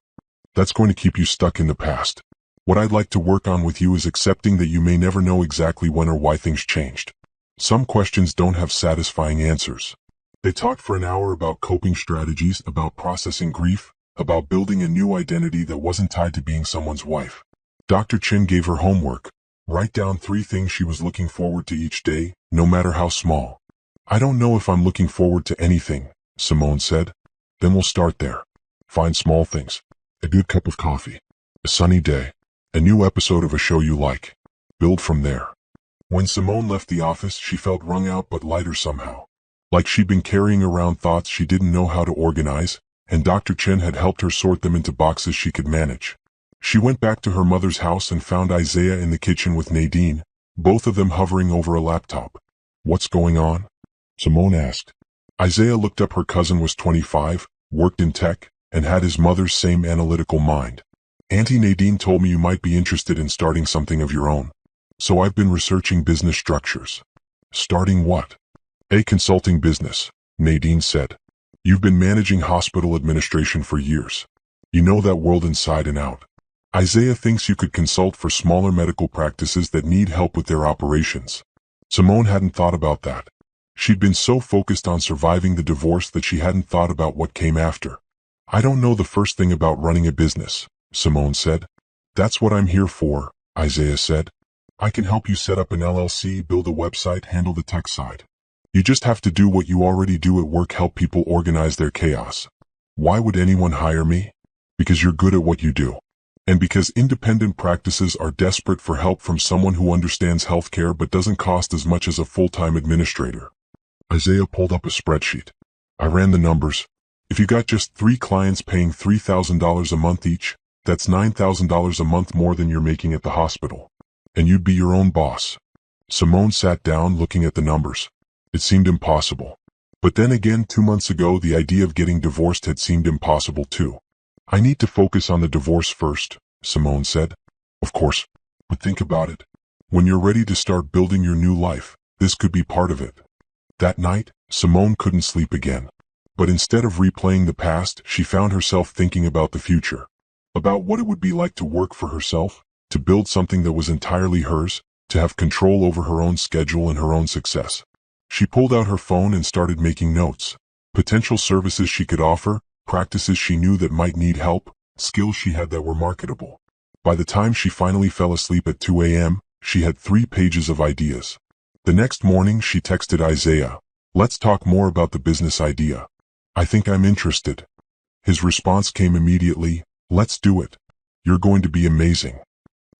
That's going to keep you stuck in the past. What I'd like to work on with you is accepting that you may never know exactly when or why things changed. Some questions don't have satisfying answers." They talked for an hour about coping strategies, about processing grief, about building a new identity that wasn't tied to being someone's wife. Dr. Chin gave her homework. Write down 3 things she was looking forward to each day, no matter how small. "I don't know if I'm looking forward to anything," Simone said. "Then we'll start there. Find small things. A good cup of coffee. A sunny day. A new episode of a show you like. Build from there." When Simone left the office, she felt wrung out but lighter somehow. Like she'd been carrying around thoughts she didn't know how to organize, and Dr. Chin had helped her sort them into boxes she could manage. She went back to her mother's house and found Isaiah in the kitchen with Nadine, both of them hovering over a laptop. "What's going on?" Simone asked. Isaiah looked up. Her cousin was 25, worked in tech, and had his mother's same analytical mind. "Auntie Nadine told me you might be interested in starting something of your own. So I've been researching business structures." "Starting what?" "A consulting business," Nadine said. "You've been managing hospital administration for years. You know that world inside and out. Isaiah thinks you could consult for smaller medical practices that need help with their operations." Simone hadn't thought about that. She'd been so focused on surviving the divorce that she hadn't thought about what came after. "I don't know the first thing about running a business," Simone said. "That's what I'm here for," Isaiah said. "I can help you set up an LLC, build a website, handle the tech side. You just have to do what you already do at work, help people organize their chaos." "Why would anyone hire me?" "Because you're good at what you do. And because independent practices are desperate for help from someone who understands healthcare but doesn't cost as much as a full-time administrator." Isaiah pulled up a spreadsheet. "I ran the numbers. If you got just 3 clients paying $3,000 a month each, that's $9,000 a month more than you're making at the hospital. And you'd be your own boss." Simone sat down, looking at the numbers. It seemed impossible. But then again, 2 months ago, the idea of getting divorced had seemed impossible too. "I need to focus on the divorce first," Simone said. "Of course. But think about it. When you're ready to start building your new life, this could be part of it. That night, Simone couldn't sleep again. But instead of replaying the past, she found herself thinking about the future. About what it would be like to work for herself, to build something that was entirely hers, to have control over her own schedule and her own success. She pulled out her phone and started making notes. Potential services she could offer, practices she knew that might need help, skills she had that were marketable. By the time she finally fell asleep at 2 a.m., she had 3 pages of ideas. The next morning she texted Isaiah, "Let's talk more about the business idea. I think I'm interested." His response came immediately, "Let's do it. You're going to be amazing."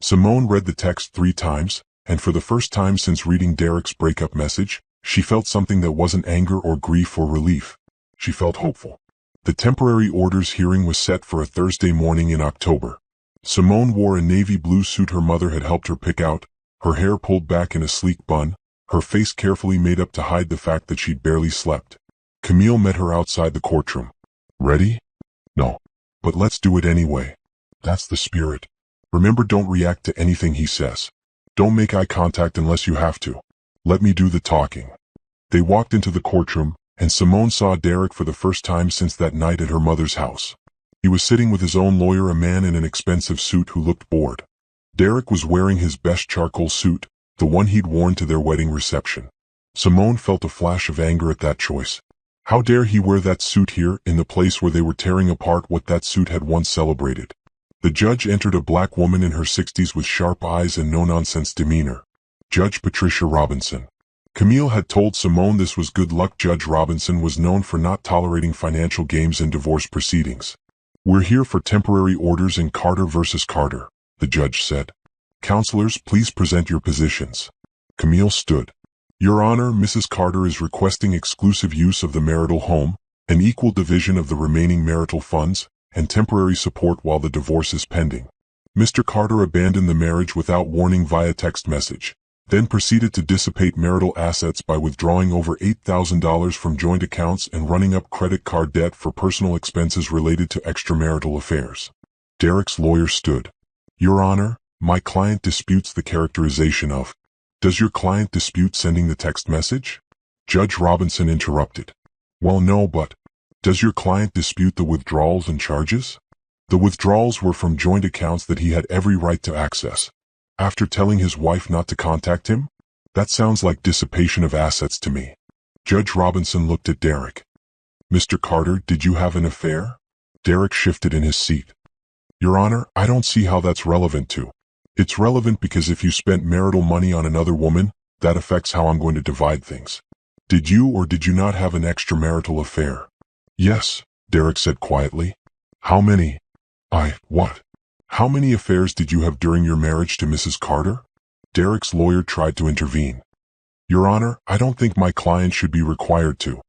Simone read the text 3 times, and for the first time since reading Derek's breakup message, she felt something that wasn't anger or grief or relief. She felt hopeful. The temporary orders hearing was set for a Thursday morning in October. Simone wore a navy blue suit her mother had helped her pick out, her hair pulled back in a sleek bun, her face carefully made up to hide the fact that she'd barely slept. Camille met her outside the courtroom. "Ready?" "No. But let's do it anyway. That's the spirit. Remember, don't react to anything he says. Don't make eye contact unless you have to. Let me do the talking." They walked into the courtroom, and Simone saw Derek for the first time since that night at her mother's house. He was sitting with his own lawyer, a man in an expensive suit who looked bored. Derek was wearing his best charcoal suit, the one he'd worn to their wedding reception. Simone felt a flash of anger at that choice. How dare he wear that suit here, in the place where they were tearing apart what that suit had once celebrated? The judge entered, a black woman in her 60s with sharp eyes and no-nonsense demeanor. Judge Patricia Robinson. Camille had told Simone this was good luck. Judge Robinson was known for not tolerating financial games in divorce proceedings. "We're here for temporary orders in Carter versus Carter," the judge said. "Counselors, please present your positions." Camille stood. "Your Honor, Mrs. Carter is requesting exclusive use of the marital home, an equal division of the remaining marital funds, and temporary support while the divorce is pending." Mr. Carter abandoned the marriage without warning via text message, then proceeded to dissipate marital assets by withdrawing over $8,000 from joint accounts and running up credit card debt for personal expenses related to extramarital affairs. Derek's lawyer stood. "Your Honor, my client disputes the characterization of." "Does your client dispute sending the text message?" Judge Robinson interrupted. "Well, no, but does your client dispute the withdrawals and charges?" "The withdrawals were from joint accounts that he had every right to access. After telling his wife not to contact him? That sounds like dissipation of assets to me." Judge Robinson looked at Derek. "Mr. Carter, did you have an affair?" Derek shifted in his seat. "Your Honor, I don't see how that's relevant to." "It's relevant because if you spent marital money on another woman, that affects how I'm going to divide things. Did you or did you not have an extramarital affair?" "Yes," Derek said quietly. "How many?" What? How many affairs did you have during your marriage to Mrs. Carter?" Derek's lawyer tried to intervene. "Your Honor, I don't think my client should be required to."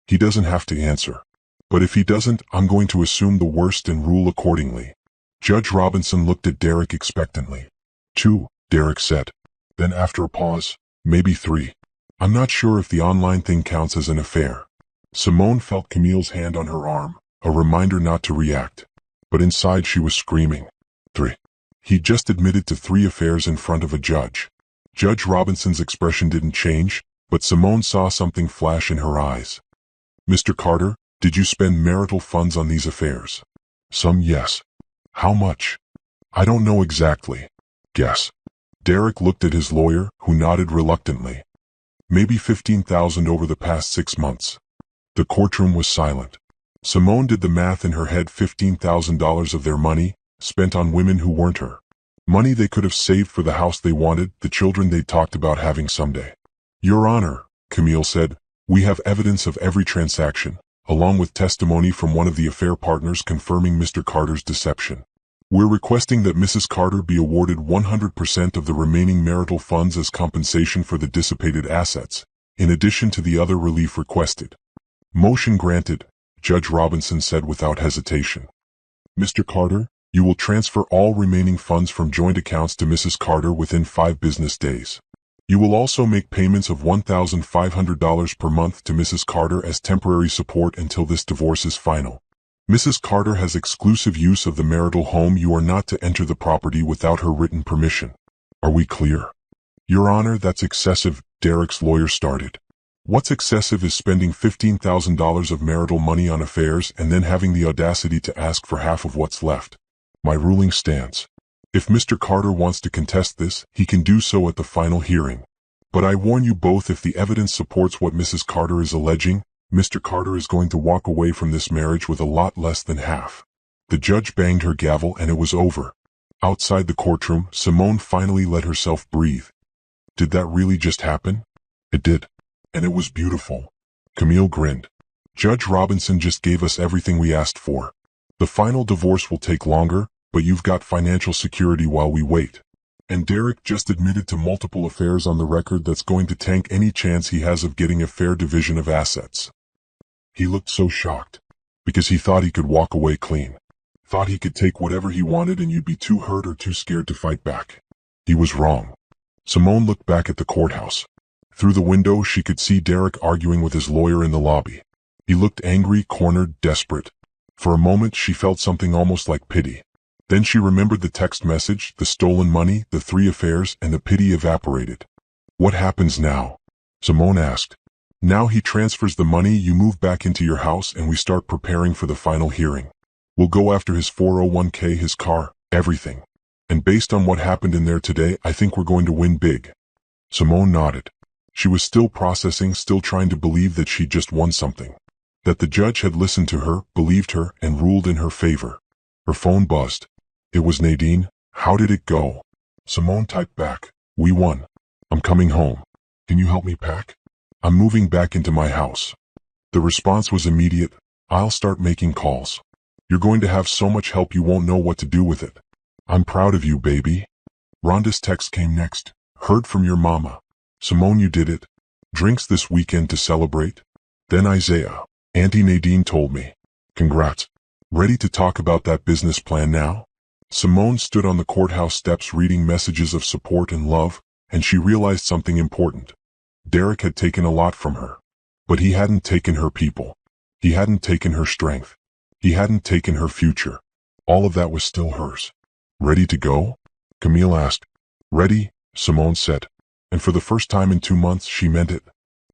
"He doesn't have to answer. But if he doesn't, I'm going to assume the worst and rule accordingly." Judge Robinson looked at Derek expectantly. "2, Derek said. Then after a pause, "Maybe 3. I'm not sure if the online thing counts as an affair." Simone felt Camille's hand on her arm, a reminder not to react. But inside she was screaming. 3. He just admitted to 3 affairs in front of a judge. Judge Robinson's expression didn't change, but Simone saw something flash in her eyes. "Mr. Carter, did you spend marital funds on these affairs?" "Some, yes." "How much?" "I don't know exactly." "Guess." Derek looked at his lawyer, who nodded reluctantly. "Maybe 15,000 over the past 6 months." The courtroom was silent. Simone did the math in her head. $15,000 of their money, spent on women who weren't her. Money they could have saved for the house they wanted, the children they'd talked about having someday. "Your Honor," Camille said, "we have evidence of every transaction, along with testimony from one of the affair partners confirming Mr. Carter's deception. We're requesting that Mrs. Carter be awarded 100% of the remaining marital funds as compensation for the dissipated assets, in addition to the other relief requested." "Motion granted," Judge Robinson said without hesitation. "Mr. Carter, you will transfer all remaining funds from joint accounts to Mrs. Carter within 5 business days. You will also make payments of $1,500 per month to Mrs. Carter as temporary support until this divorce is final. Mrs. Carter has exclusive use of the marital home. You are not to enter the property without her written permission. Are we clear?" Your Honor, that's excessive, Derek's lawyer started. What's excessive is spending $15,000 of marital money on affairs and then having the audacity to ask for half of what's left. My ruling stands. If Mr. Carter wants to contest this, he can do so at the final hearing. But I warn you both, if the evidence supports what Mrs. Carter is alleging, Mr. Carter is going to walk away from this marriage with a lot less than half. The judge banged her gavel and it was over. Outside the courtroom, Simone finally let herself breathe. Did that really just happen? It did. And it was beautiful. Camille grinned. Judge Robinson just gave us everything we asked for. The final divorce will take longer, but you've got financial security while we wait. And Derek just admitted to multiple affairs on the record that's going to tank any chance he has of getting a fair division of assets. He looked so shocked. Because he thought he could walk away clean. Thought he could take whatever he wanted and you'd be too hurt or too scared to fight back. He was wrong. Simone looked back at the courthouse. Through the window, she could see Derek arguing with his lawyer in the lobby. He looked angry, cornered, desperate. For a moment, she felt something almost like pity. Then she remembered the text message, the stolen money, the 3 affairs, and the pity evaporated. What happens now? Simone asked. Now he transfers the money, you move back into your house, and we start preparing for the final hearing. We'll go after his 401k, his car, everything. And based on what happened in there today, I think we're going to win big. Simone nodded. She was still processing, still trying to believe that she'd just won something. That the judge had listened to her, believed her, and ruled in her favor. Her phone buzzed. It was Nadine. How did it go? Simone typed back. We won. I'm coming home. Can you help me pack? I'm moving back into my house. The response was immediate. I'll start making calls. You're going to have so much help you won't know what to do with it. I'm proud of you, baby. Rhonda's text came next. Heard from your mama. Simone, you did it. Drinks this weekend to celebrate? Then Isaiah. Auntie Nadine told me. Congrats. Ready to talk about that business plan now? Simone stood on the courthouse steps reading messages of support and love, and she realized something important. Derek had taken a lot from her. But he hadn't taken her people. He hadn't taken her strength. He hadn't taken her future. All of that was still hers. Ready to go? Camille asked. Ready, Simone said. And for the first time in 2 months, she meant it.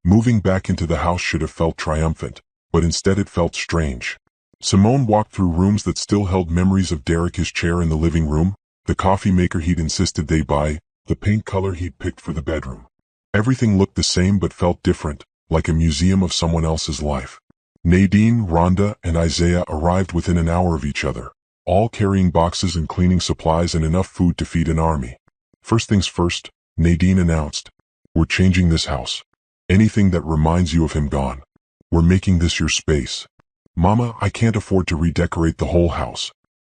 Moving back into the house should have felt triumphant, but instead it felt strange. Simone walked through rooms that still held memories of Derek, his chair in the living room, the coffee maker he'd insisted they buy, the paint color he'd picked for the bedroom. Everything looked the same but felt different, like a museum of someone else's life. Nadine, Rhonda, and Isaiah arrived within an hour of each other, all carrying boxes and cleaning supplies and enough food to feed an army. First things first, Nadine announced. We're changing this house. Anything that reminds you of him gone. We're making this your space. Mama, I can't afford to redecorate the whole house.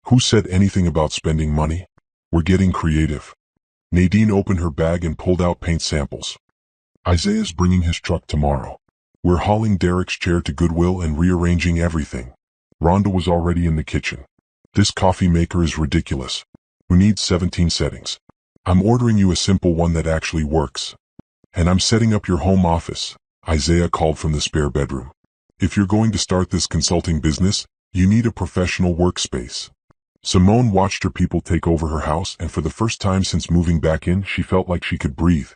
Who said anything about spending money? We're getting creative. Nadine opened her bag and pulled out paint samples. Isaiah's bringing his truck tomorrow. We're hauling Derek's chair to Goodwill and rearranging everything. Rhonda was already in the kitchen. This coffee maker is ridiculous. We need 17 settings. I'm ordering you a simple one that actually works. And I'm setting up your home office, Isaiah called from the spare bedroom. If you're going to start this consulting business, you need a professional workspace. Simone watched her people take over her house, and for the first time since moving back in, she felt like she could breathe.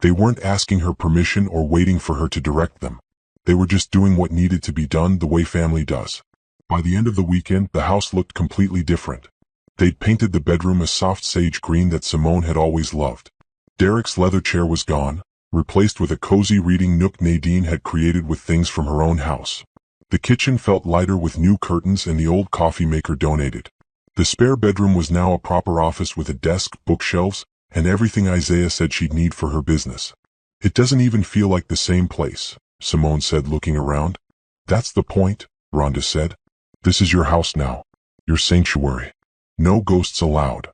They weren't asking her permission or waiting for her to direct them. They were just doing what needed to be done the way family does. By the end of the weekend, the house looked completely different. They'd painted the bedroom a soft sage green that Simone had always loved. Derek's leather chair was gone, replaced with a cozy reading nook Nadine had created with things from her own house. The kitchen felt lighter with new curtains and the old coffee maker donated. The spare bedroom was now a proper office with a desk, bookshelves, and everything Isaiah said she'd need for her business. It doesn't even feel like the same place, Simone said, looking around. That's the point, Rhonda said. This is your house now. Your sanctuary. No ghosts allowed.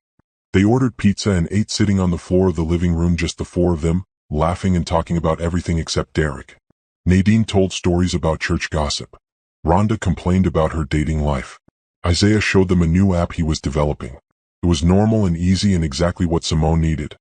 They ordered pizza and ate sitting on the floor of the living room, just the 4 of them, laughing and talking about everything except Derek. Nadine told stories about church gossip. Rhonda complained about her dating life. Isaiah showed them a new app he was developing. It was normal and easy and exactly what Simone needed.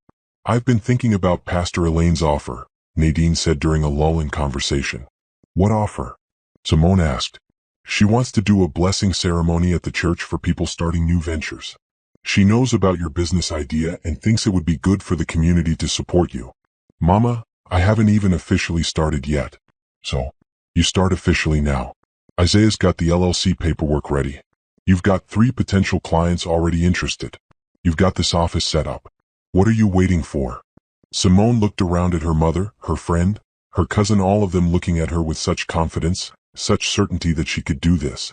I've been thinking about Pastor Elaine's offer, Nadine said during a lull in conversation. What offer? Simone asked. She wants to do a blessing ceremony at the church for people starting new ventures. She knows about your business idea and thinks it would be good for the community to support you. Mama, I haven't even officially started yet. So, you start officially now. Isaiah's got the LLC paperwork ready. You've got 3 potential clients already interested. You've got this office set up. What are you waiting for? Simone looked around at her mother, her friend, her cousin, all of them looking at her with such confidence, such certainty that she could do this.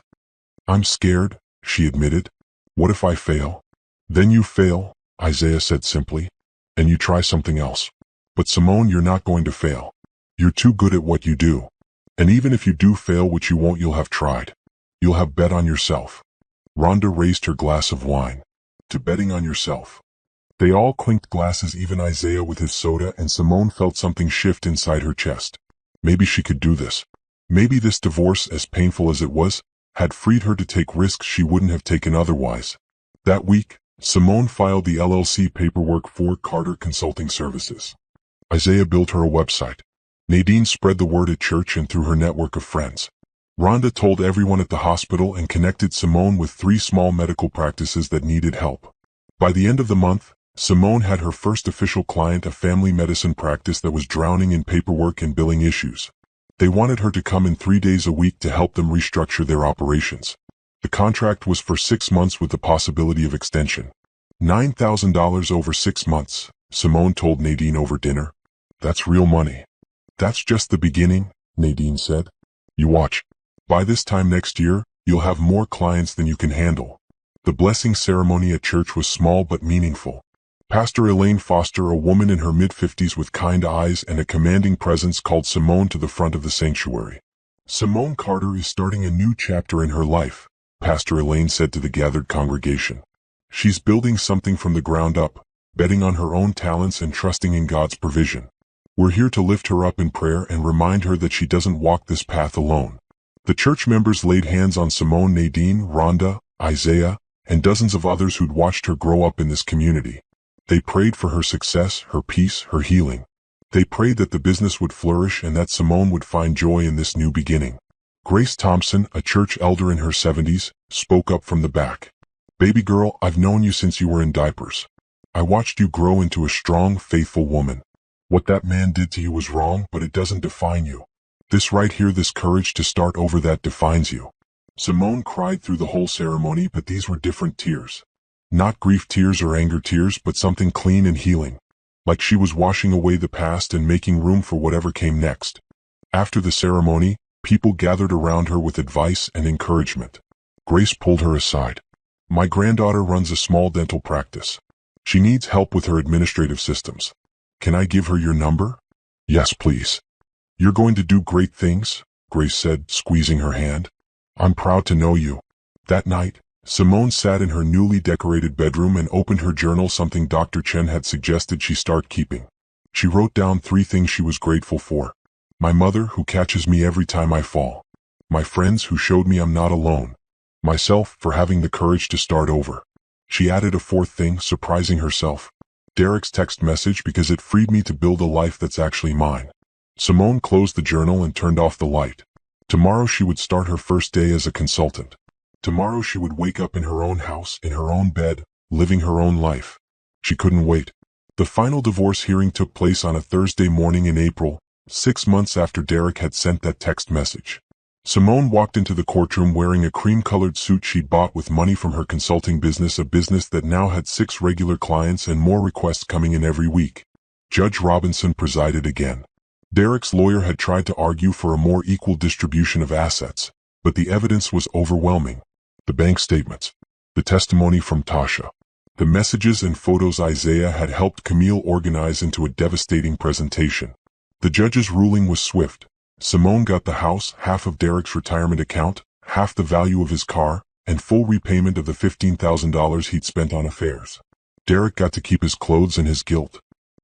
I'm scared, she admitted. What if I fail? Then you fail, Isaiah said simply, and you try something else. But Simone, you're not going to fail. You're too good at what you do. And even if you do fail, which you won't, you'll have tried. You'll have bet on yourself. Rhonda raised her glass of wine. To betting on yourself. They all clinked glasses, even Isaiah with his soda, and Simone felt something shift inside her chest. Maybe she could do this. Maybe this divorce, as painful as it was, had freed her to take risks she wouldn't have taken otherwise. That week, Simone filed the LLC paperwork for Carter Consulting Services. Isaiah built her a website. Nadine spread the word at church and through her network of friends. Rhonda told everyone at the hospital and connected Simone with 3 small medical practices that needed help. By the end of the month, Simone had her first official client, a family medicine practice that was drowning in paperwork and billing issues. They wanted her to come in 3 days a week to help them restructure their operations. The contract was for 6 months with the possibility of extension. $9,000 over 6 months, Simone told Nadine over dinner. That's real money. That's just the beginning, Nadine said. You watch. By this time next year, you'll have more clients than you can handle. The blessing ceremony at church was small but meaningful. Pastor Elaine Foster, a woman in her mid-50s with kind eyes and a commanding presence, called Simone to the front of the sanctuary. Simone Carter is starting a new chapter in her life, Pastor Elaine said to the gathered congregation. She's building something from the ground up, betting on her own talents and trusting in God's provision. We're here to lift her up in prayer and remind her that she doesn't walk this path alone. The church members laid hands on Simone, Nadine, Rhonda, Isaiah, and dozens of others who'd watched her grow up in this community. They prayed for her success, her peace, her healing. They prayed that the business would flourish and that Simone would find joy in this new beginning. Grace Thompson, a church elder in her 70s, spoke up from the back. Baby girl, I've known you since you were in diapers. I watched you grow into a strong, faithful woman. What that man did to you was wrong, but it doesn't define you. This right here, this courage to start over, that defines you. Simone cried through the whole ceremony, but these were different tears. Not grief tears or anger tears, but something clean and healing. Like she was washing away the past and making room for whatever came next. After the ceremony, people gathered around her with advice and encouragement. Grace pulled her aside. My granddaughter runs a small dental practice. She needs help with her administrative systems. Can I give her your number? Yes, please. You're going to do great things, Grace said, squeezing her hand. I'm proud to know you. That night, Simone sat in her newly decorated bedroom and opened her journal, something Dr. Chen had suggested she start keeping. She wrote down 3 things she was grateful for. My mother, who catches me every time I fall. My friends, who showed me I'm not alone. Myself, for having the courage to start over. She added a 4th thing, surprising herself. Derek's text message, because it freed me to build a life that's actually mine. Simone closed the journal and turned off the light. Tomorrow she would start her first day as a consultant. Tomorrow she would wake up in her own house, in her own bed, living her own life. She couldn't wait. The final divorce hearing took place on a Thursday morning in April, 6 months after Derek had sent that text message. Simone walked into the courtroom wearing a cream-colored suit she'd bought with money from her consulting business, a business that now had 6 regular clients and more requests coming in every week. Judge Robinson presided again. Derek's lawyer had tried to argue for a more equal distribution of assets, but the evidence was overwhelming. The bank statements, the testimony from Tasha, the messages and photos Isaiah had helped Camille organize into a devastating presentation. The judge's ruling was swift. Simone got the house, half of Derek's retirement account, half the value of his car, and full repayment of the $15,000 he'd spent on affairs. Derek got to keep his clothes and his guilt.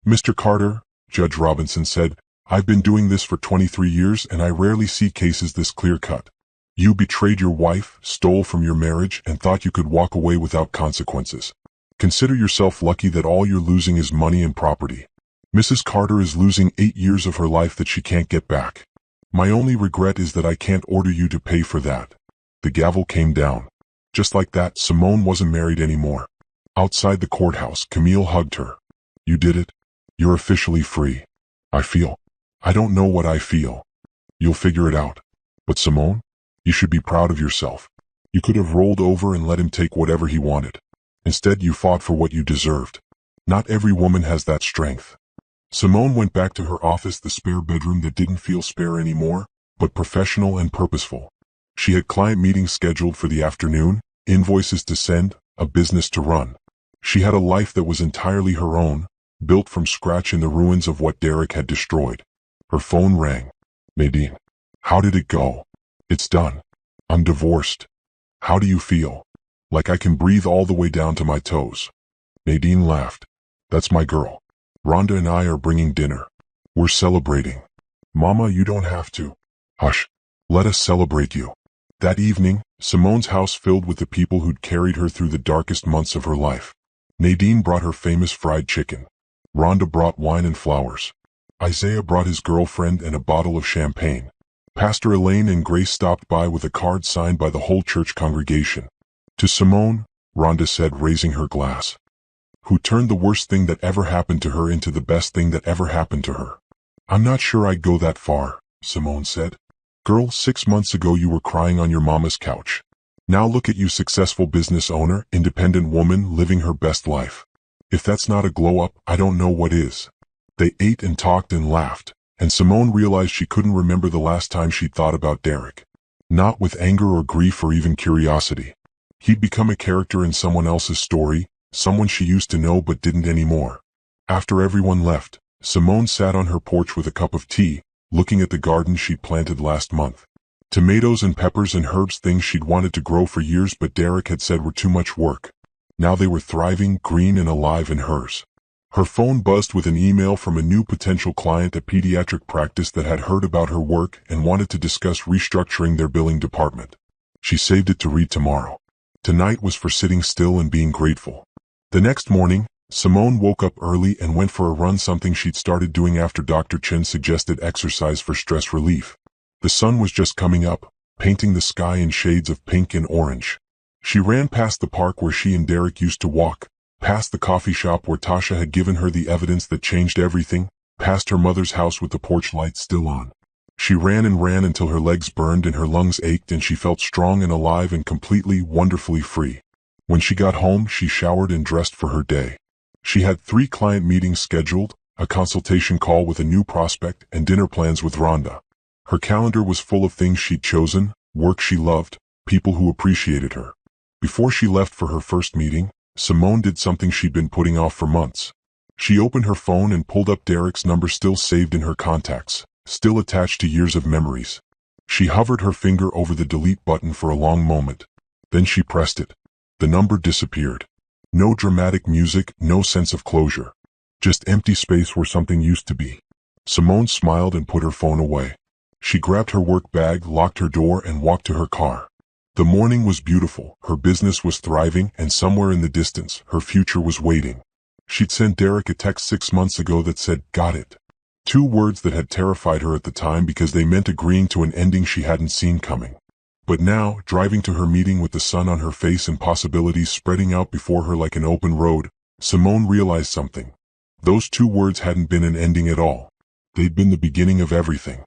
Mr. Carter, Judge Robinson said, I've been doing this for 23 years and I rarely see cases this clear-cut. You betrayed your wife, stole from your marriage, and thought you could walk away without consequences. Consider yourself lucky that all you're losing is money and property. Mrs. Carter is losing 8 years of her life that she can't get back. My only regret is that I can't order you to pay for that. The gavel came down. Just like that, Simone wasn't married anymore. Outside the courthouse, Camille hugged her. You did it. You're officially free. I don't know what I feel. You'll figure it out. But Simone, you should be proud of yourself. You could have rolled over and let him take whatever he wanted. Instead, you fought for what you deserved. Not every woman has that strength. Simone went back to her office, the spare bedroom that didn't feel spare anymore, but professional and purposeful. She had client meetings scheduled for the afternoon, invoices to send, a business to run. She had a life that was entirely her own, built from scratch in the ruins of what Derek had destroyed. Her phone rang. Nadine. How did it go? It's done. I'm divorced. How do you feel? Like I can breathe all the way down to my toes. Nadine laughed. That's my girl. Rhonda and I are bringing dinner. We're celebrating. Mama, you don't have to. Hush. Let us celebrate you. That evening, Simone's house filled with the people who'd carried her through the darkest months of her life. Nadine brought her famous fried chicken. Rhonda brought wine and flowers. Isaiah brought his girlfriend and a bottle of champagne. Pastor Elaine and Grace stopped by with a card signed by the whole church congregation. To Simone, Rhonda said, raising her glass, who turned the worst thing that ever happened to her into the best thing that ever happened to her. I'm not sure I'd go that far, Simone said. Girl, 6 months ago you were crying on your mama's couch. Now look at you, successful business owner, independent woman, living her best life. If that's not a glow up, I don't know what is. They ate and talked and laughed, and Simone realized she couldn't remember the last time she'd thought about Derek. Not with anger or grief or even curiosity. He'd become a character in someone else's story, someone she used to know but didn't anymore. After everyone left, Simone sat on her porch with a cup of tea, looking at the garden she'd planted last month. Tomatoes and peppers and herbs, things she'd wanted to grow for years but Derek had said were too much work. Now they were thriving, green and alive in hers. Her phone buzzed with an email from a new potential client, a pediatric practice that had heard about her work and wanted to discuss restructuring their billing department. She saved it to read tomorrow. Tonight was for sitting still and being grateful. The next morning, Simone woke up early and went for a run, something she'd started doing after Dr. Chen suggested exercise for stress relief. The sun was just coming up, painting the sky in shades of pink and orange. She ran past the park where she and Derek used to walk, past the coffee shop where Tasha had given her the evidence that changed everything, past her mother's house with the porch lights still on. She ran and ran until her legs burned and her lungs ached and she felt strong and alive and completely, wonderfully free. When she got home, she showered and dressed for her day. She had 3 client meetings scheduled, a consultation call with a new prospect, and dinner plans with Rhonda. Her calendar was full of things she'd chosen, work she loved, people who appreciated her. Before she left for her first meeting, Simone did something she'd been putting off for months. She opened her phone and pulled up Derek's number, still saved in her contacts, still attached to years of memories. She hovered her finger over the delete button for a long moment. Then she pressed it. The number disappeared. No dramatic music, no sense of closure. Just empty space where something used to be. Simone smiled and put her phone away. She grabbed her work bag, locked her door, and walked to her car. The morning was beautiful, her business was thriving, and somewhere in the distance, her future was waiting. She'd sent Derek a text 6 months ago that said, "Got it." 2 words that had terrified her at the time because they meant agreeing to an ending she hadn't seen coming. But now, driving to her meeting with the sun on her face and possibilities spreading out before her like an open road, Simone realized something. Those 2 words hadn't been an ending at all. They'd been the beginning of everything.